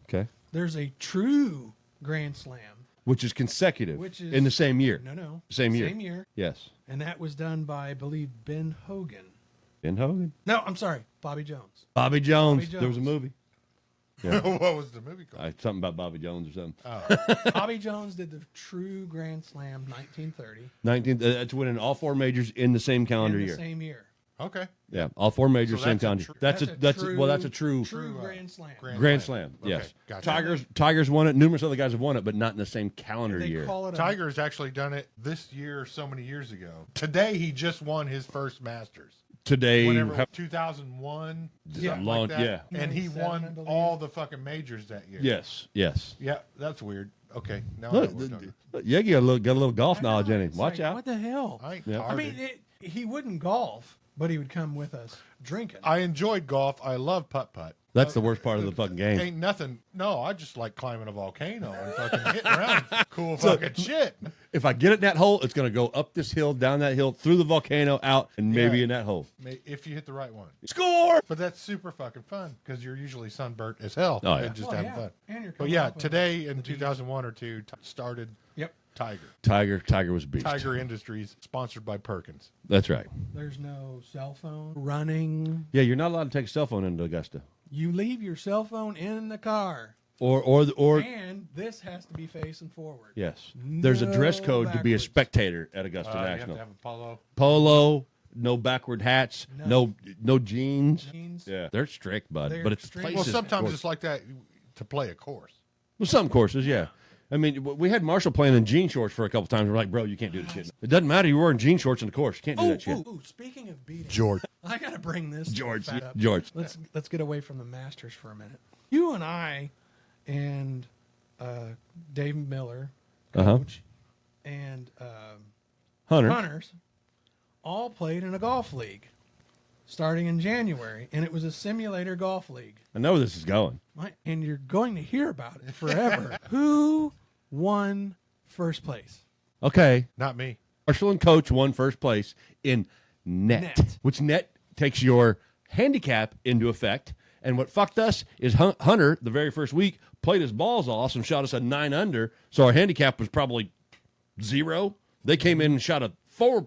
Okay, there's a true Grand Slam. which is consecutive, Which is in the same year. No. Same year. Same year. Yes, And that was done by, I believe, Ben Hogan. Ben Hogan, No, I'm sorry, Bobby Jones. Bobby Jones. Bobby There was a Jones. movie. What was the movie called? Something about Bobby Jones or something. Bobby Jones did the true Grand Slam 1930 That's winning all 4 majors in the same calendar in the year. same year. Okay. Yeah, all 4 majors, So same that's a calendar. tr- That's a true true Grand Slam. Grand Slam. Okay, Yes, gotcha. Tigers won it. Numerous other guys have won it, but not in the same calendar They year. call it Tiger's actually done it this year, so many years ago. Today, he just won his first Masters. Today, Whenever 2001, Yeah. something Long- like that. yeah. And he 97, I won believe. all the fucking majors that year. yes. Yeah, that's weird. Okay, now I know Look, what we're talking look, Yegi got a little golf I know, knowledge in him. it's Watch like, out. What the hell? about. I ain't Yeah. I retarded. mean, he wouldn't golf, but he would come with us drinking. I enjoyed golf. I love putt-putt. That's the worst part of the fucking game. Ain't nothing. No, I just like climbing a volcano and fucking hitting around. Cool fucking shit. If I get it in that hole, it's going to go up this hill, down that hill, through the volcano, out, and maybe Yeah. in that hole. If you hit the right one. Score! But that's super fucking fun because you're usually sunburnt as hell Oh, yeah. and just Well, having yeah. fun. And you're But coming yeah, off of today in 2001 or 2 started Yep. Tiger. Tiger was a beast. Tiger Industries, sponsored by Perkins. That's right. There's no cell phone running. Yeah, you're not allowed to take a cell phone into Augusta. You leave your cell phone in the car. Or And this has to be facing forward. yes. There's a dress No code to be a backwards. spectator at Augusta You have National. to have a polo. Polo, no backward hats, no jeans. Jeans. Yeah, they're strict, bud. They're but it's strict. places. Well, sometimes course. it's like that to play a course. Well, some courses, yeah. I mean, we had Marshall playing in jean shorts for a couple times. We're like, bro, you can't do this shit. It doesn't matter. You're wearing jean shorts in the course. You can't do that shit. Speaking of beating, George. I got to bring this George. fact up. George. Let's get away from the Masters for a minute. You and I and Dave Miller, coach, and Hunters all played in a golf league starting in January, and it was a simulator golf league. I know where this is going. And you're going to hear about it forever. Who won first place? Okay. Not me. Marshall and Coach won first place in net, which net takes your handicap into effect. And what fucked us is Hunter, the very first week, played his balls off and shot us a 9 under. So our handicap was probably 0. They came in and shot a 4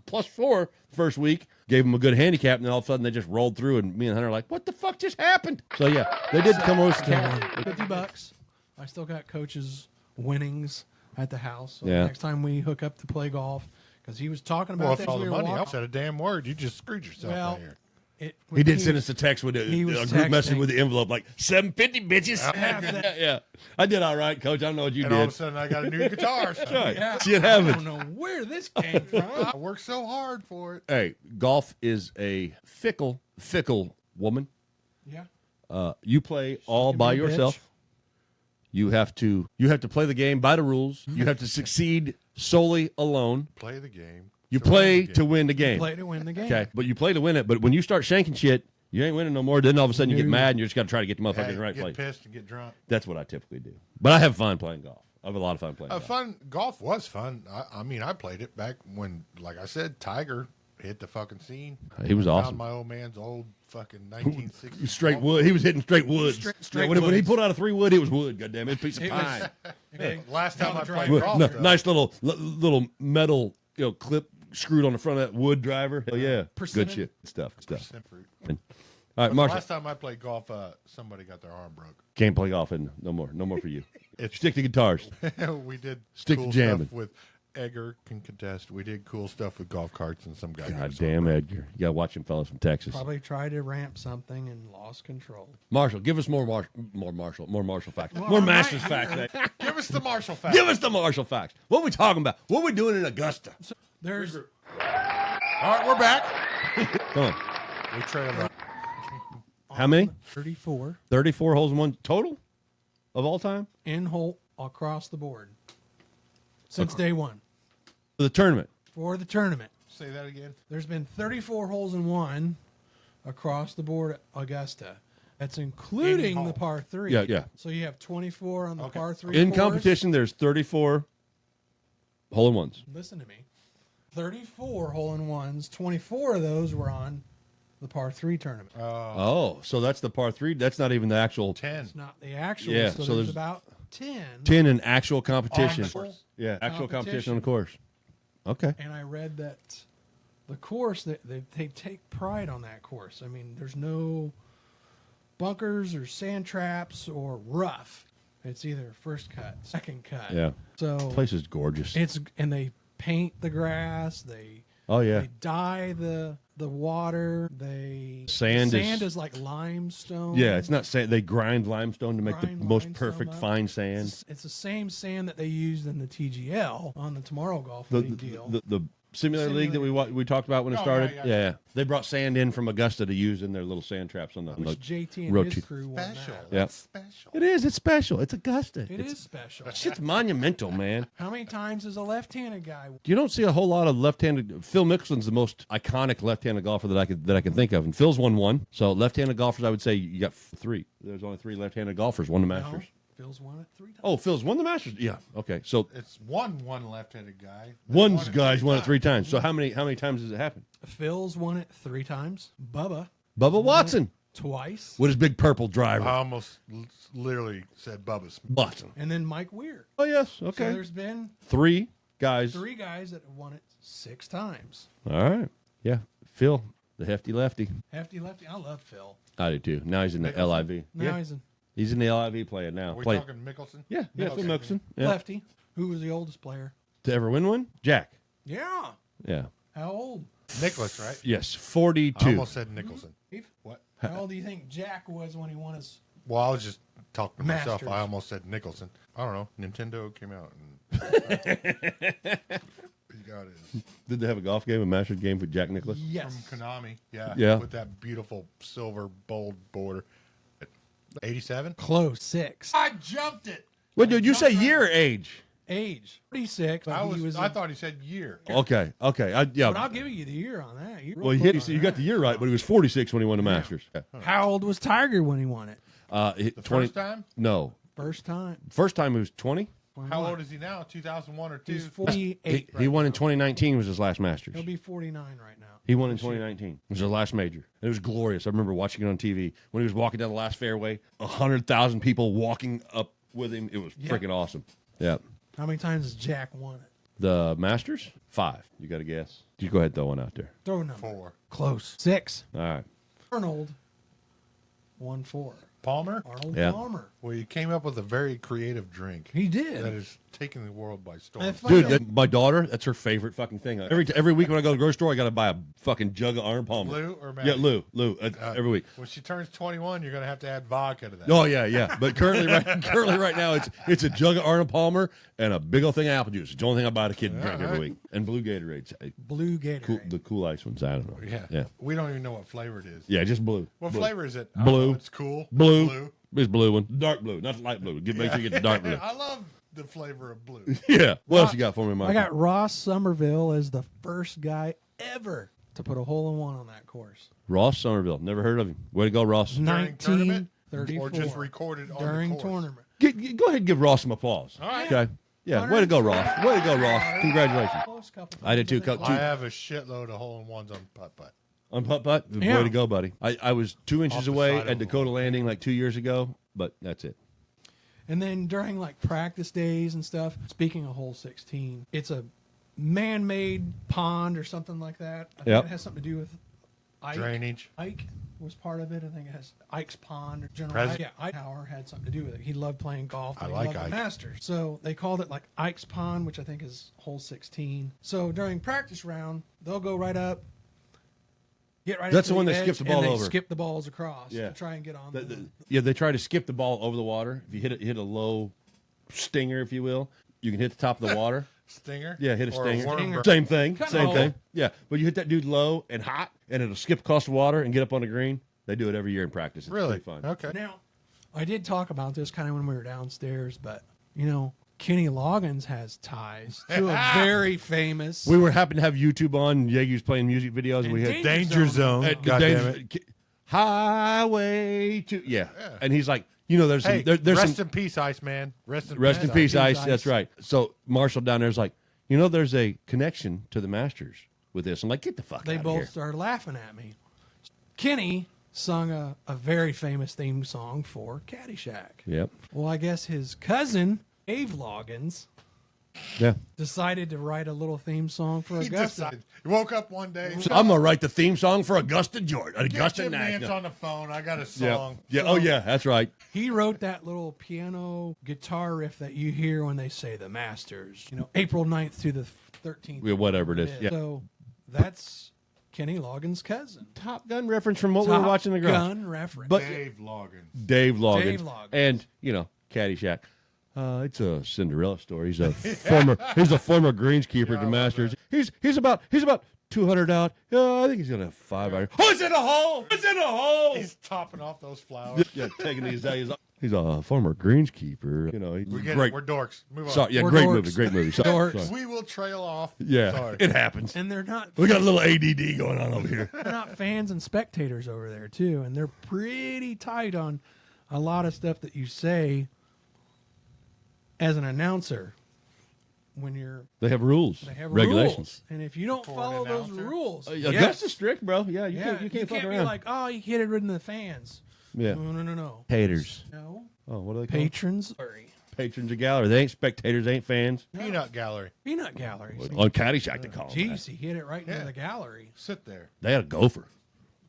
plus 4 first week, gave them a good handicap, and then all of a sudden they just rolled through. And me and Hunter are like, what the fuck just happened? So yeah, they did come over. $50. I still got Coach's winnings at the house. So Yeah. next time we hook up to play golf, because he was talking about Well, this. if all we the were money walking- helps at a damn word, you just screwed yourself Well, out here. He did send us a text with a group message texting. with the envelope, like $750, bitches. Yeah, I did all right, Coach. I don't know what you And did. all of a sudden, I got a new guitar. So. Right. Yeah, See it I happen. don't know where this came from. I worked so hard for it. Hey, golf is a fickle woman. Yeah. You play all can by be a bitch. yourself. You have to play the game by the rules. You have to succeed solely alone. Play the game. You to play win the to game. win the game. Play to win the game. Okay, but you play to win it. But when you start shanking shit, you ain't winning no more. Then all of a sudden you get No. mad and you just got to try to get the motherfucker Hey, in the right get place. pissed and get drunk. That's what I typically do. But I have fun playing golf. I have a lot of fun playing golf. Golf was fun. I mean, I played it back when, like I said, Tiger hit the fucking scene. He was I awesome. Found my old man's old fucking 1960s. Straight golf. wood. He was hitting straight wood. Straight when he woods. pulled out a 3 wood, it was wood. Goddamn it, piece of It was- pine. Okay. Last time I played Wood. golf, No, though, nice little metal clip screwed on the front of that wood driver. Hell yeah, Persimmon. good shit. Good stuff. percent fruit. All right, But Marshall, last time I played golf, somebody got their arm broke. can't play golf and no more for you. It's- Stick to guitars. We did Stick to cool jamming. stuff with Edgar can contest. We did cool stuff with golf carts and some guy. got God his arm damn, broke. Edgar, you gotta watch them fellas from Texas. Probably tried to ramp something and lost control. Marshall, give us more Marshall facts, Well, more I Masters might- facts. eh? Give us the Marshall fact. Give us the Marshall facts. What we talking about? What we doing in Augusta? There's All right, we're back. Come on. We trailed. How many? 34 34 holes in one total of all time in hole across the board since day one for the tournament. for the tournament. Say that again. There's been 34 holes in one across the board at Augusta. That's including In the hole. par 3. Yeah. So you have 24 on the Okay. par 3. In course. competition, there's 34 hole in ones. Listen to me. 34 hole in ones. 24 of those were on the par 3 tournament. Oh, so that's the par 3. That's not even the actual 10. It's not the actual. Yeah, so, so there's there's about 10. 10 in actual competition. On the course. Yeah, actual competition on the Competition. course. Okay. And I read that the course, they take pride on that course. I mean, there's no bunkers or sand traps or rough. It's either first cut, second cut. Yeah. So Place is gorgeous. and they paint the grass. They Oh yeah. they dye the water. Sand is- sand is like limestone. Yeah, it's not sand. They grind limestone to make the Grind most limestone perfect up. fine sand. It's the same sand that they used in the TGL on the Tomorrow Golf The League deal. the simulator league that we talked about when it Oh, started. yeah. Yeah. They brought sand in from Augusta to use in their little sand traps on the. which JT and road his to- crew won Special. that. Yeah. That's special. It is. It's special. It's Augusta. It it's, is special. Shit's monumental, man. How many times is a left-handed guy? You don't see a whole lot of left-handed. Phil Mickelson's the most iconic left-handed golfer that I can think of, and Phil's won one. So left-handed golfers, I would say you got 3. There's only 3 left-handed golfers won the Masters. No, Phil's won it 3 times. Oh, Phil's won the Masters. Yeah. Okay. So It's one left-handed guy. one Won it guy's three won it times. 3 times. So how many times does it happen? Phil's won it 3 times. Bubba Bubba Watson twice, with his big purple driver. I almost literally said Bubba's. Watson. and then Mike Weir. Oh yes. So Okay. there's been 3 guys. 3 guys that have won it 6 times. All right. Yeah. Phil, the hefty lefty. Hefty lefty. I love Phil. I do too. Now he's in the LIV. Now Yeah. he's a He's in the LIV playing now. Are we Play- talking Mickelson? Yeah. Yeah. Phil Mickelson. Yeah. lefty. Who was the oldest player? To ever win one? Jack. Yeah. Yeah. How old? Nicholas, right? Yes. I 42. almost said Nicholson. Steve? What? How old do you think Jack was when he won his Well, I was just talking to myself. Masters. I almost said Nicholson. I don't know. Nintendo came out. He got his Did they have a golf game, a Masters game with Jack Nicklaus? Yes. from Konami. Yeah. Yeah. With that beautiful silver bold border. 87? Close. 6. I jumped it. Wait, did you say year or age? Age. 46. But I thought he said year. Okay. But I'll give you the year on that. You're Well, you got the year right, but he was 46 when he won the Masters. Yeah. How old was Tiger when he won it? The 20, first time? No. First time. First time he was 20. How old is he now? 2001 or 2? He's 48. He won in 2019 was his last Masters. He'll be 49 right now. He won in 2019. It was his last major. And it was glorious. I remember watching it on TV. When he was walking down the last fairway, 100,000 people walking up with him. It was freaking awesome. Yeah. How many times has Jack won it? The Masters? 5. You got to guess. You go ahead and throw one out there. Throw a number. 4. Close. 6. All right. Arnold won 4. Palmer? Arnold Yeah. Palmer. Well, you came up with a very creative drink He did. that is taking the world by storm. If I- Dude, my daughter, that's her favorite fucking thing. Every week when I go to the grocery store, I got to buy a fucking jug of Arnold Palmer. Lou or Matt? Yeah, Lou. Every week. When she turns 21, you're going to have to add vodka to that. Oh yeah. But currently right now, it's a jug of Arnold Palmer and a big old thing of apple juice. It's the only thing I buy the kid to drink every week. And blue Gatorades, Blue Gatorade. the cool ice ones. I don't know. Yeah. We don't even know what flavor it is. Yeah, just blue. What Blue. flavor is it? I Blue. don't know. It's cool. Blue. It's blue one, dark blue, not light blue. Make sure you get the dark blue. I love the flavor of blue. Yeah. What else you got for me, Mike? I got Ross Somerville as the first guy ever to put a hole-in-one on that course. Ross Somerville. Never heard of him. Way to go, Ross. During tournament? 1934. Or just recorded on during the course? tournament. Go ahead and give Ross some applause. All right. Okay. Yeah. Way to go, Ross. Way to go, Ross. Congratulations. Close couple I did too. times. I have a shitload of hole-in-ones on putt-putt. On putt-putt? Yeah. Way to go, buddy. I was 2 inches Off the away side of at the Dakota Landing like 2 years ago, but that's it. And then during like practice days and stuff, speaking of hole 16, it's a man-made pond or something like that. I think Yep. it has something to do with Ike. Drainage. Ike was part of it. I think it has Ike's Pond or General Pres- Ike. Yeah, Ike Power had something to do with it. He loved playing golf. I And like he loved Ike. the Masters. So they called it like Ike's Pond, which I think is hole 16. So during practice round, they'll go right up, get right That's up to the one they edge, skip the ball and they over. skip the balls across Yeah. to try and get on. They try to skip the ball over the water. If you hit a low stinger, if you will, you can hit the top of the water. Stinger? Yeah, hit a Or stinger. worm burn. Same thing. Cut Same hole. thing. Yeah, but you hit that dude low and hot, and it'll skip across the water and get up on the green. They do it every year in practice. It's Really? pretty fun. Okay. Now, I did talk about this kind of when we were downstairs, but Kenny Loggins has ties to a very famous. We were happen to have YouTube on. Yeagy's playing music videos, and we had Danger Zone. at God damn it. Highway to and he's like, there's Hey, some, there's rest some in peace, Iceman. Rest in rest in peace, Ice. Ice. That's right. So Marshall down there's like, there's a connection to the Masters with this. I'm like, get the fuck They out of both here. started laughing at me. Kenny sung a very famous theme song for Caddyshack. Yep. Well, I guess his cousin, Dave Loggins, Yeah. decided to write a little theme song for He Augusta. decided. He woke up one day. So I'm gonna write the theme song for Augusta, Georgia. Get Augusta Jim Nance National. on the phone. I got a Yeah. song. Yeah. Oh yeah, that's right. He wrote that little piano guitar riff that you hear when they say the Masters, April 9th through the 13th. Yeah, whatever it is. Yeah. So that's Kenny Loggins' cousin. Top Gun reference from what we were Top watching in the garage. Gun reference. But Dave Loggins. Dave Loggins. Dave Loggins. And, Caddyshack. It's a Cinderella story. He's a former greenskeeper at the Masters. He's about 200 out. I think he's gonna have 5 iron. Oh, it's in a hole! It's in a hole! He's topping off those flowers. Yeah, taking these days. He's a former greenskeeper. We get great. it. We're dorks. Move on. Sorry, yeah, We're great dorks. movie. Great movie. Sorry, Dorks. sorry. We will trail off. Yeah, Sorry. it happens. And they're not We got a little ADD going on over here. they're not fans and spectators over there too, and they're pretty tight on a lot of stuff that you say as an announcer when you're They have rules, they have regulations. rules. And if you don't For an follow those announcer? rules, Augusta's strict, bro. Yeah, you yeah, can't fuck be around. like, oh, you hit it in the fans. Yeah, No. haters. No. Oh, what are they called? Patrons. Sorry. Patrons of gallery. They ain't spectators. They ain't fans. Peanut gallery. Peanut galleries. On Caddyshack, they call them. Jeez, he hit it right Yeah. into the gallery. Sit there. They had a gopher.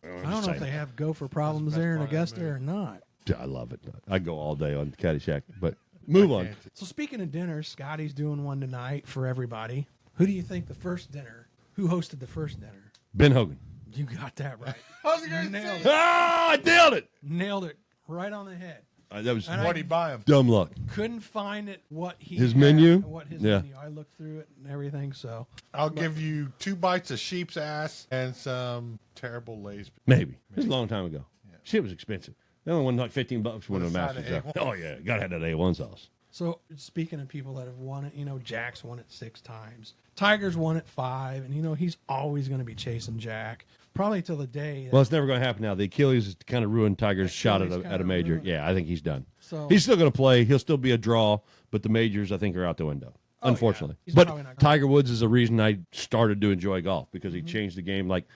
I don't know if they have gopher problems That's the there in best part of Augusta that or not. Yeah, I love it. I go all day on Caddyshack, but move on. So speaking of dinner, Scotty's doing one tonight for everybody. Who do you think the first dinner? Who hosted the first dinner? Ben Hogan. You got that right. I was going to Nailed say it. Ah, I nailed it. Nailed it. right on the head. That was What'd he buy him? dumb luck. Couldn't find it. His menu? What his Yeah. menu. I looked through it and everything. So I'll give you 2 bites of sheep's ass and some terrible Lay's. Maybe. It was a long time ago. Yeah. Shit was expensive. The only one like $15 when a With a side Masters. of A1. Oh yeah, gotta have that A1 sauce. So speaking of people that have won it, Jack's won it 6 times. Tiger's won it 5, and he's always going to be chasing Jack, probably till the day. Well, it's never going to happen now. The Achilles has kind of ruined Tiger's shot at Achilles a kinda major. ruined it. Yeah, I think he's done. So He's still going to play. He'll still be a draw, but the majors I think are out the window. Oh, Unfortunately, yeah. He's but probably not gonna- Tiger Woods is the reason I started to enjoy golf because he changed the game, like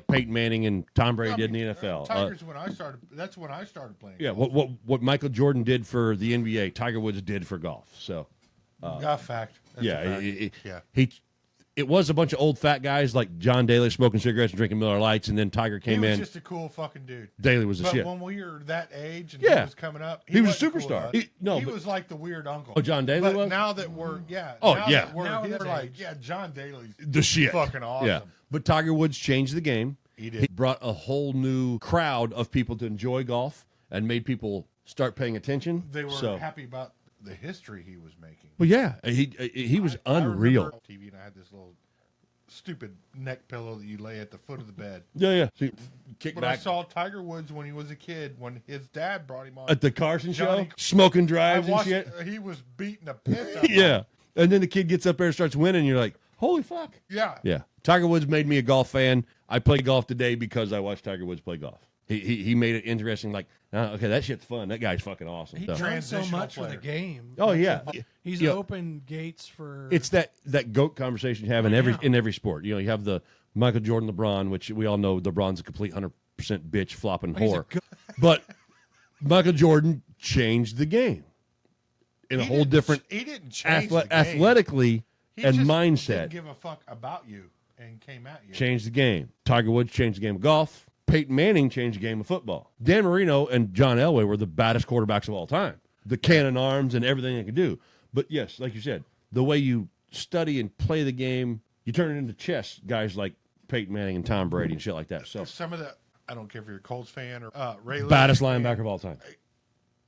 Peyton Manning and Tom Brady did in the NFL. Tiger's when I started. That's when I started playing. Yeah, golf. what Michael Jordan did for the NBA, Tiger Woods did for golf. So Got fact. That's yeah, a fact. he it was a bunch of old fat guys like John Daly smoking cigarettes and drinking Miller Lights, and then Tiger He came was in. just a cool fucking dude. Daly was the But shit. when we were that age and Yeah. he was coming up, He was a wasn't cool superstar. to us. He was like the weird uncle. Oh, John Daly but was? now that we're Oh, now yeah. that we're Now here, that like age. John Daly's The shit. fucking awesome. Yeah, but Tiger Woods changed the game. He did. He brought a whole new crowd of people to enjoy golf and made people start paying attention. They were so. happy about the history he was making. Well, yeah, he was I unreal. remember TV, and I had this little stupid neck pillow that you lay at the foot of the bed. Yeah. So kick But I back saw Tiger Woods when he was a kid, when his dad brought him on. at the Carson Johnny- show, smoking I drives and watched, shit. he was beating the piss out of Yeah, him. and then the kid gets up there and starts winning. And you're like, holy fuck. Yeah. Yeah, Tiger Woods made me a golf fan. I play golf today because I watched Tiger Woods play golf. He made it interesting. Like, okay, that shit's fun. That guy's fucking awesome. He So- done so Transitional much for the player. game. Oh yeah, He's Yeah. opened gates for. It's that GOAT conversation you have in every sport. You have the Michael Jordan, LeBron, which we all know LeBron's a complete 100% bitch, flopping He's a whore. go- But Michael Jordan changed the game in a He whole didn't- different He didn't change the game. athletically He and just mindset. Didn't give a fuck about you and came at you. Changed the game. Tiger Woods changed the game of golf. Peyton Manning changed the game of football. Dan Marino and John Elway were the baddest quarterbacks of all time. The cannon arms and everything they could do. But yes, like you said, the way you study and play the game, you turn it into chess. Guys like Peyton Manning and Tom Brady and shit like that. So Some of the, I don't care if you're a Colts fan or Ray Lewis. baddest linebacker of all time.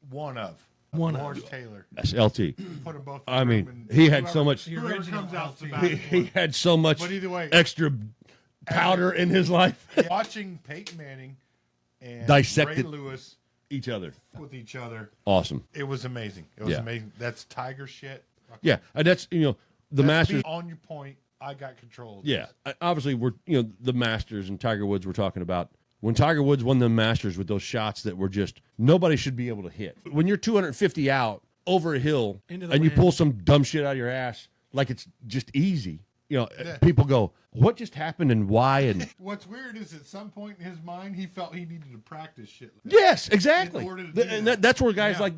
One of. One of. Lawrence Taylor. That's LT. Put them both. I in mean, and he had whoever- so much. The Whoever original comes out the LT. He had so much But either way, extra powder in his life. watching Peyton Manning and Dissected. Ray Lewis Each other. with each other, Awesome. it was amazing. It was Yeah. amazing. That's Tiger shit. Yeah, and that's the That's Masters. me on your point. I got control. Of Yeah, this. obviously we're the Masters and Tiger Woods we're talking about. When Tiger Woods won the Masters with those shots that were just nobody should be able to hit. When you're 250 out over a hill Into the and you wind. pull some dumb shit out of your ass like it's just easy, Yeah. people go, "What just happened and why?" And What's weird is at some point in his mind, he felt he needed to practice shit. Like that. yes, exactly. In order to do And that. that's where guys Yeah.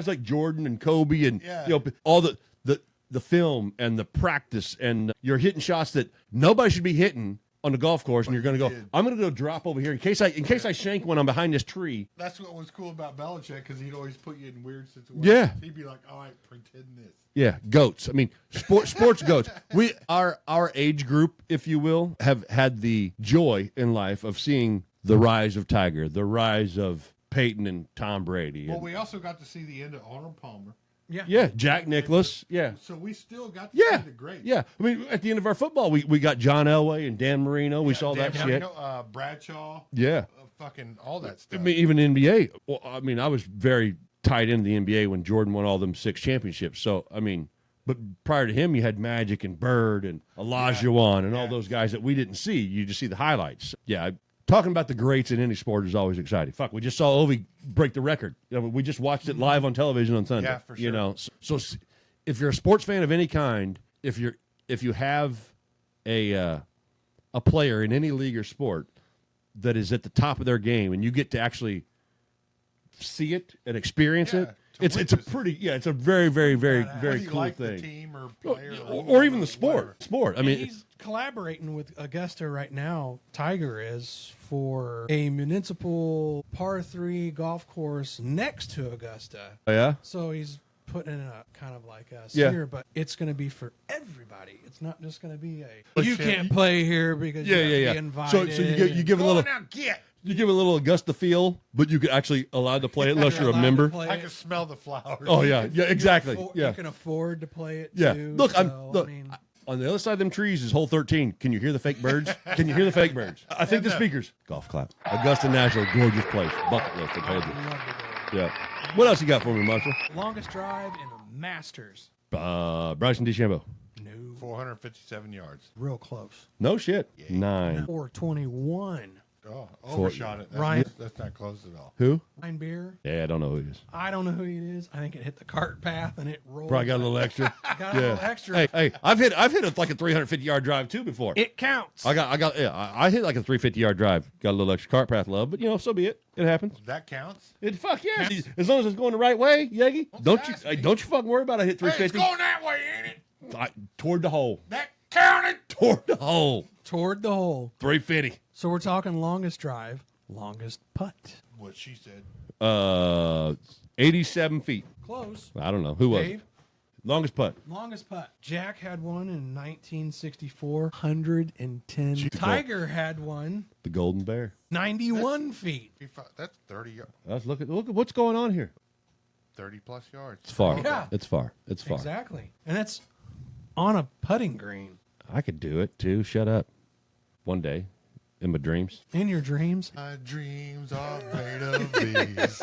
like Jordan and Kobe and Yeah. all the film and the practice and you're hitting shots that nobody should be hitting on the golf course, and you're going to go, did. I'm going to go drop over here in case I shank when I'm behind this tree. That's what was cool about Belichick, because he'd always put you in weird situations. Yeah. He'd be like, all right, pretend this. Yeah, goats. I mean, sports goats. Our age group, if you will, have had the joy in life of seeing the rise of Tiger, the rise of Peyton and Tom Brady. Well, and- we also got to see the end of Arnold Palmer. yeah, Jack Nicklaus. Yeah. So we still got to Yeah, see the great. yeah. I mean, at the end of our football, we got John Elway and Dan Marino. We saw that shit. Bradshaw. Yeah. Fucking all that I stuff. mean, even NBA. Well, I mean, I was very tied into the NBA when Jordan won all them 6 championships. So, I mean, but prior to him, you had Magic and Bird and Olajuwon and all Yeah. those guys that we didn't see. You just see the highlights. Yeah, talking about the greats in any sport is always exciting. Fuck, we just saw Ovi break the record. We just watched it live on television on Sunday. Yeah, for sure. So if you're a sports fan of any kind, if you have a player in any league or sport that is at the top of their game, and you get to actually see it and experience Yeah, it, to it's a witness pretty it's a very very very Whether very you cool like thing. the team or player Or even the whatever. sport. I And mean, he's collaborating with Augusta right now. Tiger is for a municipal par 3 golf course next to Augusta. yeah. So he's putting in a kind of like a Yeah. here, but it's going to be for everybody. It's not just going to be But you shit, can't play here because you have to be Yeah. invited. So you give a Go little on now, get. You give it a little Augusta feel, but you can actually allowed to play it unless you're a member. I can smell the flowers. Oh yeah, yeah, exactly. You can afford to play it Yeah. too. Look, so, on the other side of them trees is hole 13. Can you hear the fake birds? Can you hear the fake birds? I think the speakers. Golf clap. Augusta National, gorgeous place. Bucket list, I told you. I'd love to go. Yeah. What else you got for me, Marshall? Longest drive in the Masters. Bryson DeChambeau. No. 457 yards. Real close. No shit. 9. 421. Oh, overshot it. Ryan. That's not close at all. Who? Ryan Beer. Yeah, I don't know who he is. I don't know who he is. I think it hit the cart path and it rolled. Probably got a little extra. Got a little extra. Hey, I've hit like a 350-yard drive too before. It counts. I hit like a 350-yard drive. Got a little extra cart path love, but so be it. It happens. That counts. Fuck yeah. As long as it's going the right way, Yeagy. Don't you fucking worry about it. Hit Hey, it's 350 going that way, ain't it? toward the hole. That counted. Toward the hole. Toward the hole. 350. So we're talking longest drive, longest putt. What she said. 87 feet. Close. I don't know. Who was Dave? it? Longest putt. Longest putt. Jack had one in 1964, 110. Tiger had one, The Golden Bear. 91 feet. That's 30, Look at what's going on here. 30 plus yards. It's far. Yeah. It's far. It's far. Exactly. And that's on a putting green. I could do it too. Shut up. One day, in my dreams. In your dreams. My dreams are made of these.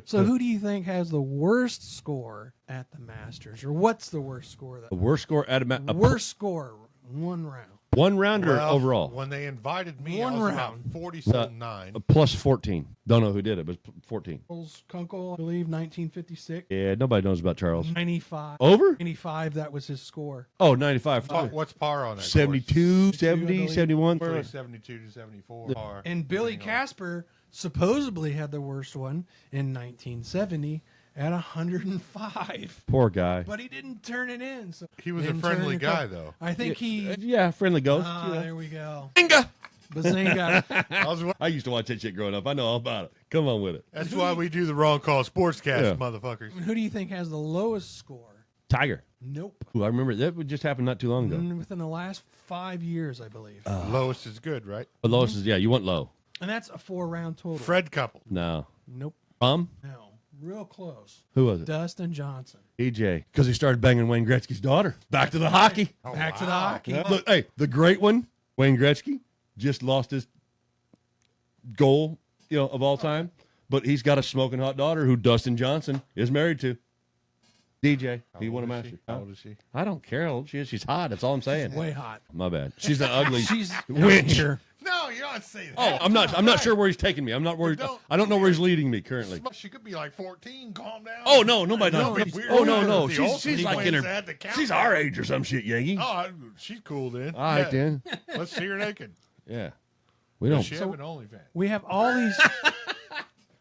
So who do you think has the worst score at the Masters? Or what's the worst score? The worst score at a Worst score, one round. one round or overall? When they invited me, One I was round. about 47.9. Plus 14. Don't know who did it, but 14. Charles Kunkel, I believe, 1956. Yeah, nobody knows about Charles. 95. Over? 95, that was his score. Oh, 95. What's par on that? 72, 70, 71. 72 to 74 par. And Billy Casper supposedly had the worst one in 1970 at 105. Poor guy. But he didn't turn it in. So He was a didn't turn friendly the guy, cup. though. I think he... Yeah, friendly ghost. There we go. Bazinga! Bazinga. I used to watch that shit growing up. I know all about it. Come on with it. That's why we do the wrong call sportscast, Yeah. motherfuckers. Who do you think has the lowest score? Tiger. Nope. Ooh, I remember that would just happened not too long ago. Within the last 5 years, I believe. Lowest is good, right? But lowest is, you want low. And that's a 4-round total. Fred Couple. No. Nope. No. Real close. Who was it? Dustin Johnson. EJ. Because he started banging Wayne Gretzky's daughter. Back to the hockey. Back to the hockey. Look, hey, the great one, Wayne Gretzky, just lost his goal, of all time. But he's got a smoking hot daughter who Dustin Johnson is married to. DJ. He won a master. How old is she? I don't care how old she is. She's hot. That's all I'm saying. Way hot. My bad. She's an ugly She's witch. here. No, you don't say that. Oh, I'm not sure where he's taking me. I'm not worried. I don't know where he's leading me currently. She could be like 14. Calm down. Oh no, nobody knows. Weird. Oh no. The She's ultimate like in wins her. at the count. She's our age or some shit, Yeagy. Oh, she's cool then. All right then. Let's see her naked. Yeah. We Does don't. she have an OnlyFans? We have all these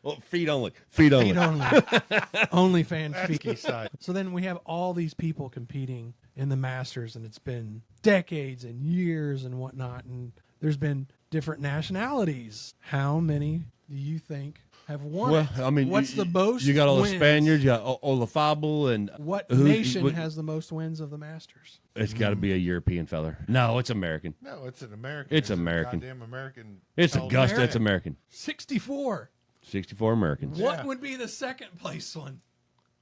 Well, feet only. Feet only. feet only fan That's feet. key side. So then we have all these people competing in the Masters, and it's been decades and years and whatnot, and there's been different nationalities. How many do you think have won? Well, it? I mean, what's the most? You got all the wins? Spaniards. You got Olafable and What who- nation what- has the most wins of the Masters? It's got to be a European feller. No, it's American. No, it's an American. It's American. Goddamn American. It's held Augusta. American. It's American. 64. 64 Americans. Yeah. What would be the second place one?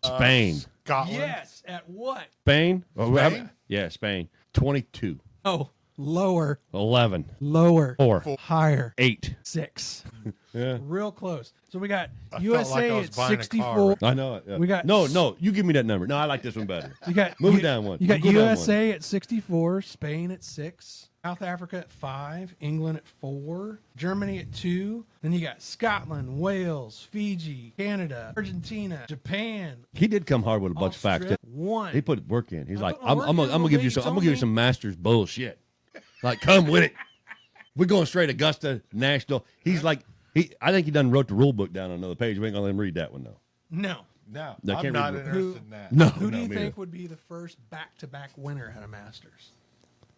Spain. Scotland. Yes, at what? Spain. Oh, Spain? Yeah, Spain. 22. Oh, lower, 11. lower, 4. higher, 8. 6. Yeah. Real close. So we got I felt USA like I was at buying a car. 64. I know it. Yeah. We got- No. You give me that number. No, I like this one better. You got Move it down one. You got Go down USA at 64, Spain at 6, South Africa at 5, England at 4, Germany at 2. Then you got Scotland, Wales, Fiji, Canada, Argentina, Japan. He did come hard with a bunch of facts. Australia, Didn't 1. he put work in. He's I like, put my I'm work in, gonna give you you some. I'm told gonna give you me. some Masters bullshit. Like, come with it. We're going straight Augusta National. He's like, I think he done wrote the rule book down on another page. We ain't gonna let him read that one though. No. No, I I'm can't not read it. interested in that. No. Who do you me think neither. would be the first back-to-back winner at a Masters?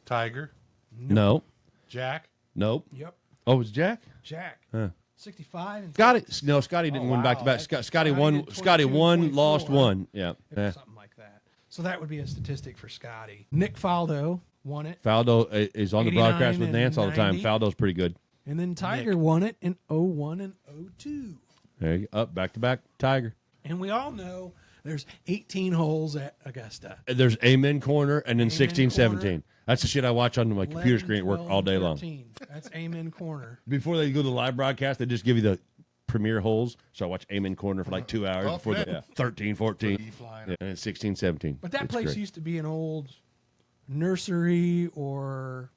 Tiger, No. Jack. Nope. Yep. Oh, it was Jack? Jack. Huh. 65 and Scotty. No, Scotty didn't Oh, win back to wow. back. Scotty Scotty won. did Scotty 22, won. 24. Lost one. Yeah. something like that. So that would be a statistic for Scotty. Nick Faldo won it. Faldo is on the 89 broadcast with and Nance all the time. 90. Faldo's pretty good. And then Tiger won it in 01 and 02. There you go. Up, back-to-back, Tiger. And we all know there's 18 holes at Augusta. There's Amen Corner and then 16, Corner. 17. That's the shit I watch on my computer 11, screen at work 12, all day 13. long. That's Amen Corner. Before they go to the live broadcast, they just give you the premier holes. So I watch Amen Corner for like 2 hours Oh, before yeah. 13, 14. Flying. Yeah, and it's 16, 17. But that It's place great. used to be an old nursery or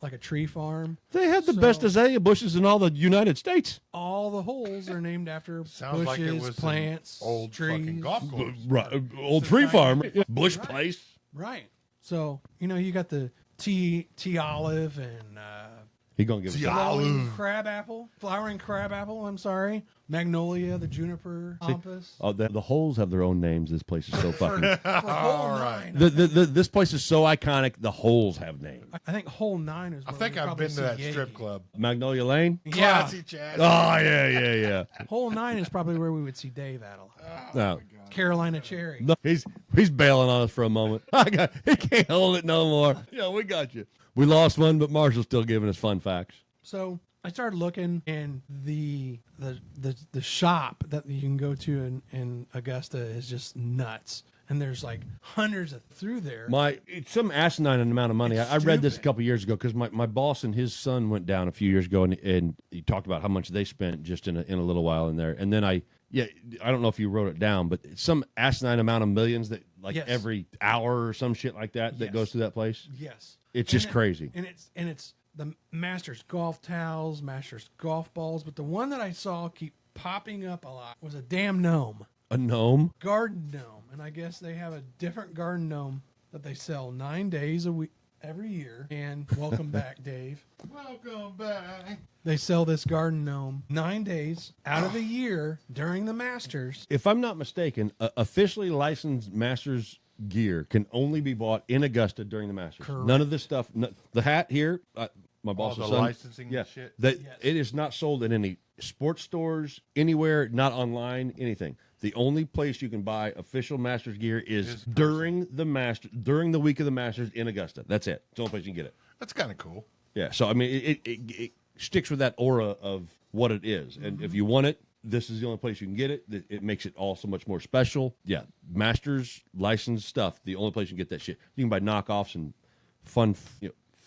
like a tree farm. They had the So- best azalea bushes in all the United States. All the holes are named after Sounds bushes, like it was an plants, old trees. fucking golf course. Right, old tree farm, bush place. Right. So, you got the tea olive and He gonna give us Tea some. olive. flowering crab apple, I'm sorry. Magnolia, the juniper, pampas. Oh, the holes have their own names. This place is so fucking. For hole right. 9. This place is so iconic. The holes have names. I think hole 9 is I where think we I've probably been to see that Yeagy. strip club. Magnolia Lane. Yeah. Classy, Chad. Oh yeah. Hole 9 is probably where we would see Dave at a lot. No, Carolina Cherry. no, he's bailing on us for a moment. He can't hold it no more. Yeah, we got you. We lost one, but Marshall's still giving us fun facts. So I started looking, and the shop that you can go to in Augusta is just nuts. And there's like hundreds of through there. It's some asinine amount of money. It's I read this a stupid. couple years ago because my boss and his son went down a few years ago, and he talked about how much they spent just in a little while in there. And then I don't know if you wrote it down, but it's some asinine amount of millions that Yes. every hour or some shit like that Yes. goes to that place. Yes, It's just crazy. And it's the Masters golf towels, Masters golf balls. But the one that I saw keep popping up a lot was a damn gnome, A gnome. garden gnome, and I guess they have a different garden gnome that they sell 9 days a week every year. And welcome back, Dave. Welcome back. They sell this garden gnome 9 days out of the year during the Masters. If I'm not mistaken, officially licensed Masters gear can only be bought in Augusta during the Masters. Correct. None of this stuff. The hat here, my boss's the son. licensing yeah, shit? That Yes. it is not sold in any sports stores anywhere, not online, anything. The only place you can buy official Masters gear is during the week of the Masters in Augusta. That's it. It's the only place you can get it. That's kind of cool. Yeah. So I mean, it sticks with that aura of what it is, and if you want it, this is the only place you can get it. It makes it all so much more special. Yeah, Masters licensed stuff. The only place you can get that shit. You can buy knockoffs and fun,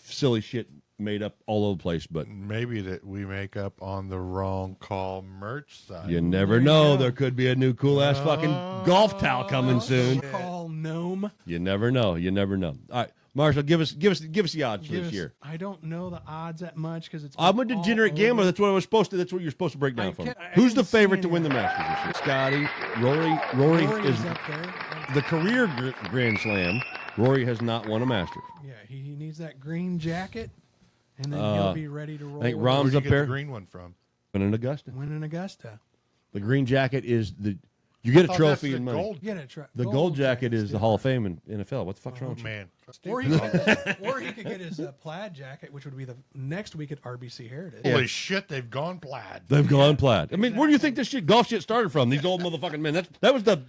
silly shit made up all over the place. But Maybe that we make up on the wrong call merch side. you never There you know. go. There could be a new cool ass fucking golf towel coming soon. Call gnome. You never know. You never know. All right, Marshall, give us the odds for this year. I don't know the odds that much because it's. I'm a all degenerate over. gambler. That's what I was supposed to. That's what you're supposed to break down for me. I Who's the didn't see favorite to any win the of Masters this year? Scotty, Rory. Rory is up there. the career Grand Slam. Rory has not won a Masters. Yeah, he needs that green jacket, and then he'll be ready to roll. I think Where'd Rom's you up get there. the green one from? But in Augusta, Win in Augusta. the green jacket is you get a Oh, trophy that's and the money. gold. Get it. The gold jacket is the Hall of Fame in NFL. What the fuck's wrong Oh, with you? man. Or he could get his plaid jacket, which would be the next week at RBC Heritage. Holy shit, they've gone plaid. They've gone plaid. I mean, where do you think this golf shit started from? These old motherfucking men. That was the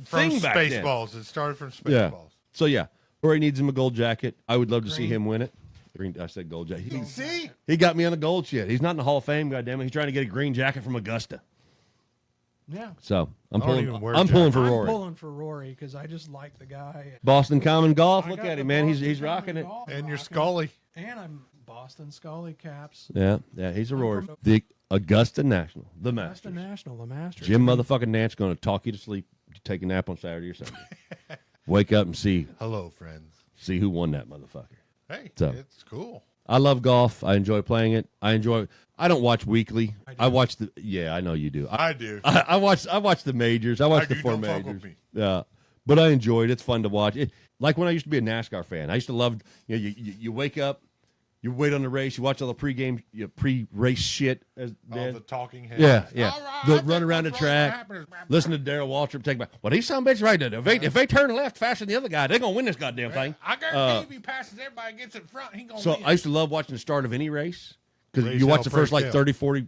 From thing back then. Spaceballs. It started from Yeah. Spaceballs. So yeah, Rory needs him a gold jacket. I would love to see him win it. Green. I said gold jacket. See? He got me on the gold shit. He's not in the Hall of Fame. Goddamn it. He's trying to get a green jacket from Augusta. Yeah. So I'm I don't pulling. even wear I'm pulling for I'm Rory. pulling for Rory because I just like the guy. Boston Common Golf. I Look got at the him, man. He's Boston rocking Common it. Golf And your rocking. Scully. And I'm Boston Scully caps. Yeah, he's a Rory. The Augusta National, the Augusta Masters. National, the Masters. Jim motherfucking Nance going to talk you to sleep. You take a nap on Saturday or Sunday. Wake up and see Hello, friends. who won that motherfucker. Hey, So- it's cool. I love golf. I enjoy playing it. I don't watch weekly. I watch the. Yeah, I know you do. I do. I watch the majors. I watch the you 4 don't fuck with majors. me. Yeah, but I enjoy it. It's fun to watch. Like when I used to be a NASCAR fan. I used to love. You wake up, you wait on the race, you watch all the pregame, pre-race shit. As All Dan- the talking heads. yeah. All right, The I run think around the what's gonna track. happen is- Listen to Darrell Waltrip take back. Well, these some bitches right there. If they turn left faster than the other guy, they're gonna win this goddamn thing. I guarantee if he passes everybody gets in front, he gonna So win. I used to love watching the start of any race because Praise you watch Hell, the first praise like Dale. 30, 40.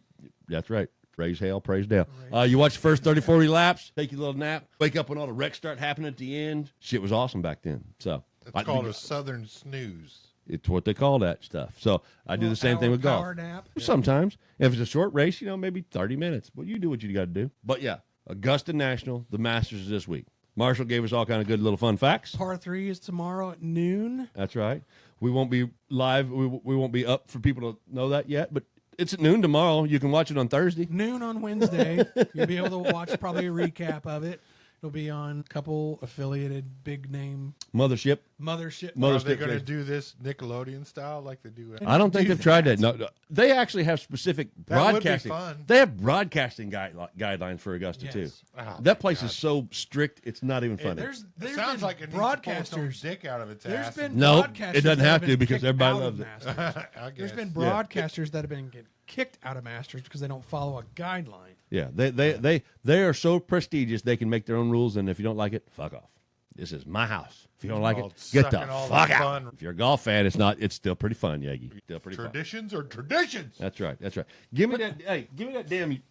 That's right. Praise Hail, praise Dale. You watch the first 30, 40 laps, take your little nap, wake up when all the wrecks start happening at the end. Shit was awesome back then. So It's called a Southern snooze. It's what they call that stuff. So I do the same thing with golf. Power nap. Sometimes. If it's a short race, maybe 30 minutes. Well, you do what you got to do. But yeah, Augusta National, the Masters is this week. Marshall gave us all kind of good little fun facts. Par 3 is tomorrow at noon. That's right. We won't be live. We won't be up for people to know that yet, but it's at noon tomorrow. You can watch it on Thursday. Noon on Wednesday. You'll be able to watch probably a recap of it. It'll be on a couple affiliated big name Mothership. mothership. Are they going to do this Nickelodeon style like they do? I don't think they've tried that. No, they actually have specific That would be broadcasting. fun. They have broadcasting guidelines for Augusta too. Yes. Oh, That place is so strict; it's not even funny. There's Sounds been like it needs to pull its own broadcasters. dick out of its There's ass. been No, broadcasters it doesn't that have been to because kicked everybody out of loves it. Masters. I guess. There's been broadcasters that have been kicked out of Masters because they don't follow a guideline. Yeah, they are so prestigious they can make their own rules, and if you don't like it, fuck off. This is my house. If you don't like it, Called get the sucking all fuck the out. fun. If you're a golf fan, it's still pretty fun, Yeagy. Still pretty fun. Traditions are traditions. That's right. That's right. Give me that damn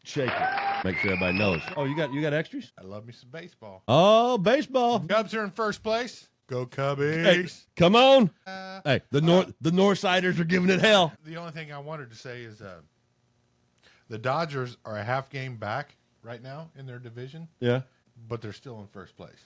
shaker. Make sure everybody knows. Oh, you got extras? I love me some baseball. Oh, baseball. Cubs are in first place. Go Cubbies. Hey, come on. Hey, the Northsiders are giving it hell. The only thing I wanted to say is the Dodgers are a half game back right now in their division, Yeah. but they're still in first place.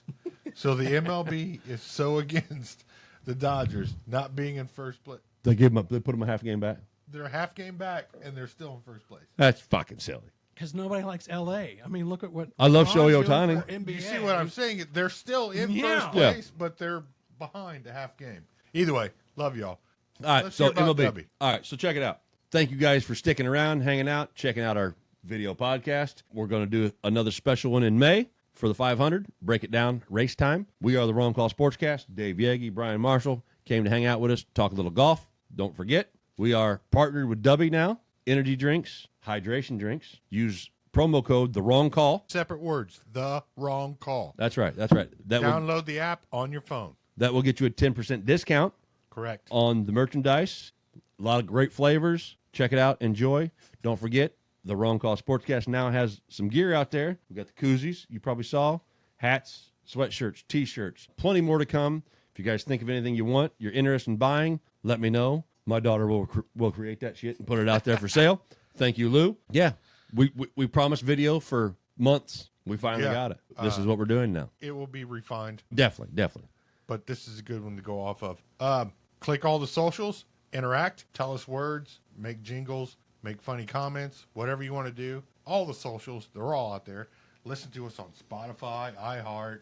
So the MLB is so against the Dodgers not being in first place. They put them a half game back. They're a half game back, and they're still in first place. That's fucking silly. Because nobody likes L.A. I mean, look at what I love Shohei LeBron's doing Ohtani. for NBA. You see what I'm saying? They're still in Yeah. first place, but they're behind a half game. Either way, love y'all. All right, Let's so hear about MLB. Dubby. All right, so check it out. Thank you guys for sticking around, hanging out, checking out our video podcast. We're going to do another special one in May for the 500. Break it down, race time. We are the Wrong Call Sportscast. Dave Yeagy, Brian Marshall came to hang out with us, talk a little golf. Don't forget, we are partnered with Dubby now. Energy drinks, hydration drinks. Use promo code The Wrong Call. Separate words. The wrong call. That's right. That's right. Download the app on your phone. That will get you a 10% discount Correct. on the merchandise. A lot of great flavors. Check it out. Enjoy. Don't forget, the Wrong Call Sportscast now has some gear out there. We got the koozies you probably saw, hats, sweatshirts, T-shirts. Plenty more to come. If you guys think of anything you want, you're interested in buying, let me know. My daughter will create that shit and put it out there for sale. Thank you, Lou. Yeah, we promised video for months. We finally got it. This is what we're doing now. It will be refined, Definitely. but this is a good one to go off of. Click all the socials, interact, tell us words, make jingles, make funny comments, whatever you want to do. All the socials, they're all out there. Listen to us on Spotify, iHeart,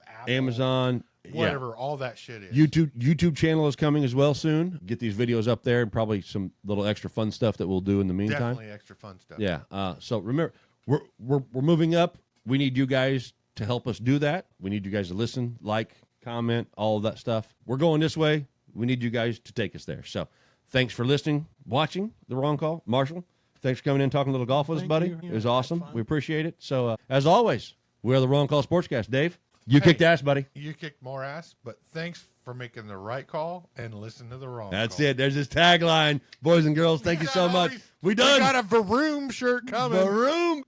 Apple, Amazon, whatever, all that shit is. YouTube channel is coming as well soon. Get these videos up there and probably some little extra fun stuff that we'll do in the meantime. Definitely extra fun stuff. Yeah. So remember, we're moving up. We need you guys to help us do that. We need you guys to listen, like, comment, all of that stuff. We're going this way. We need you guys to take us there. So thanks for listening, watching The Wrong Call. Marshall, thanks for coming in, talking a little golf with us, Thank buddy. you. It was Yeah, awesome. had fun. We appreciate it. So as always, we're the Wrong Call Sportscast. Dave, you kicked ass, buddy. You kicked more ass, but thanks for making the right call and listen to the wrong That's call. it. There's this tagline. Boys and girls, thank you so much. We We done. got a Varoom shirt coming. The room.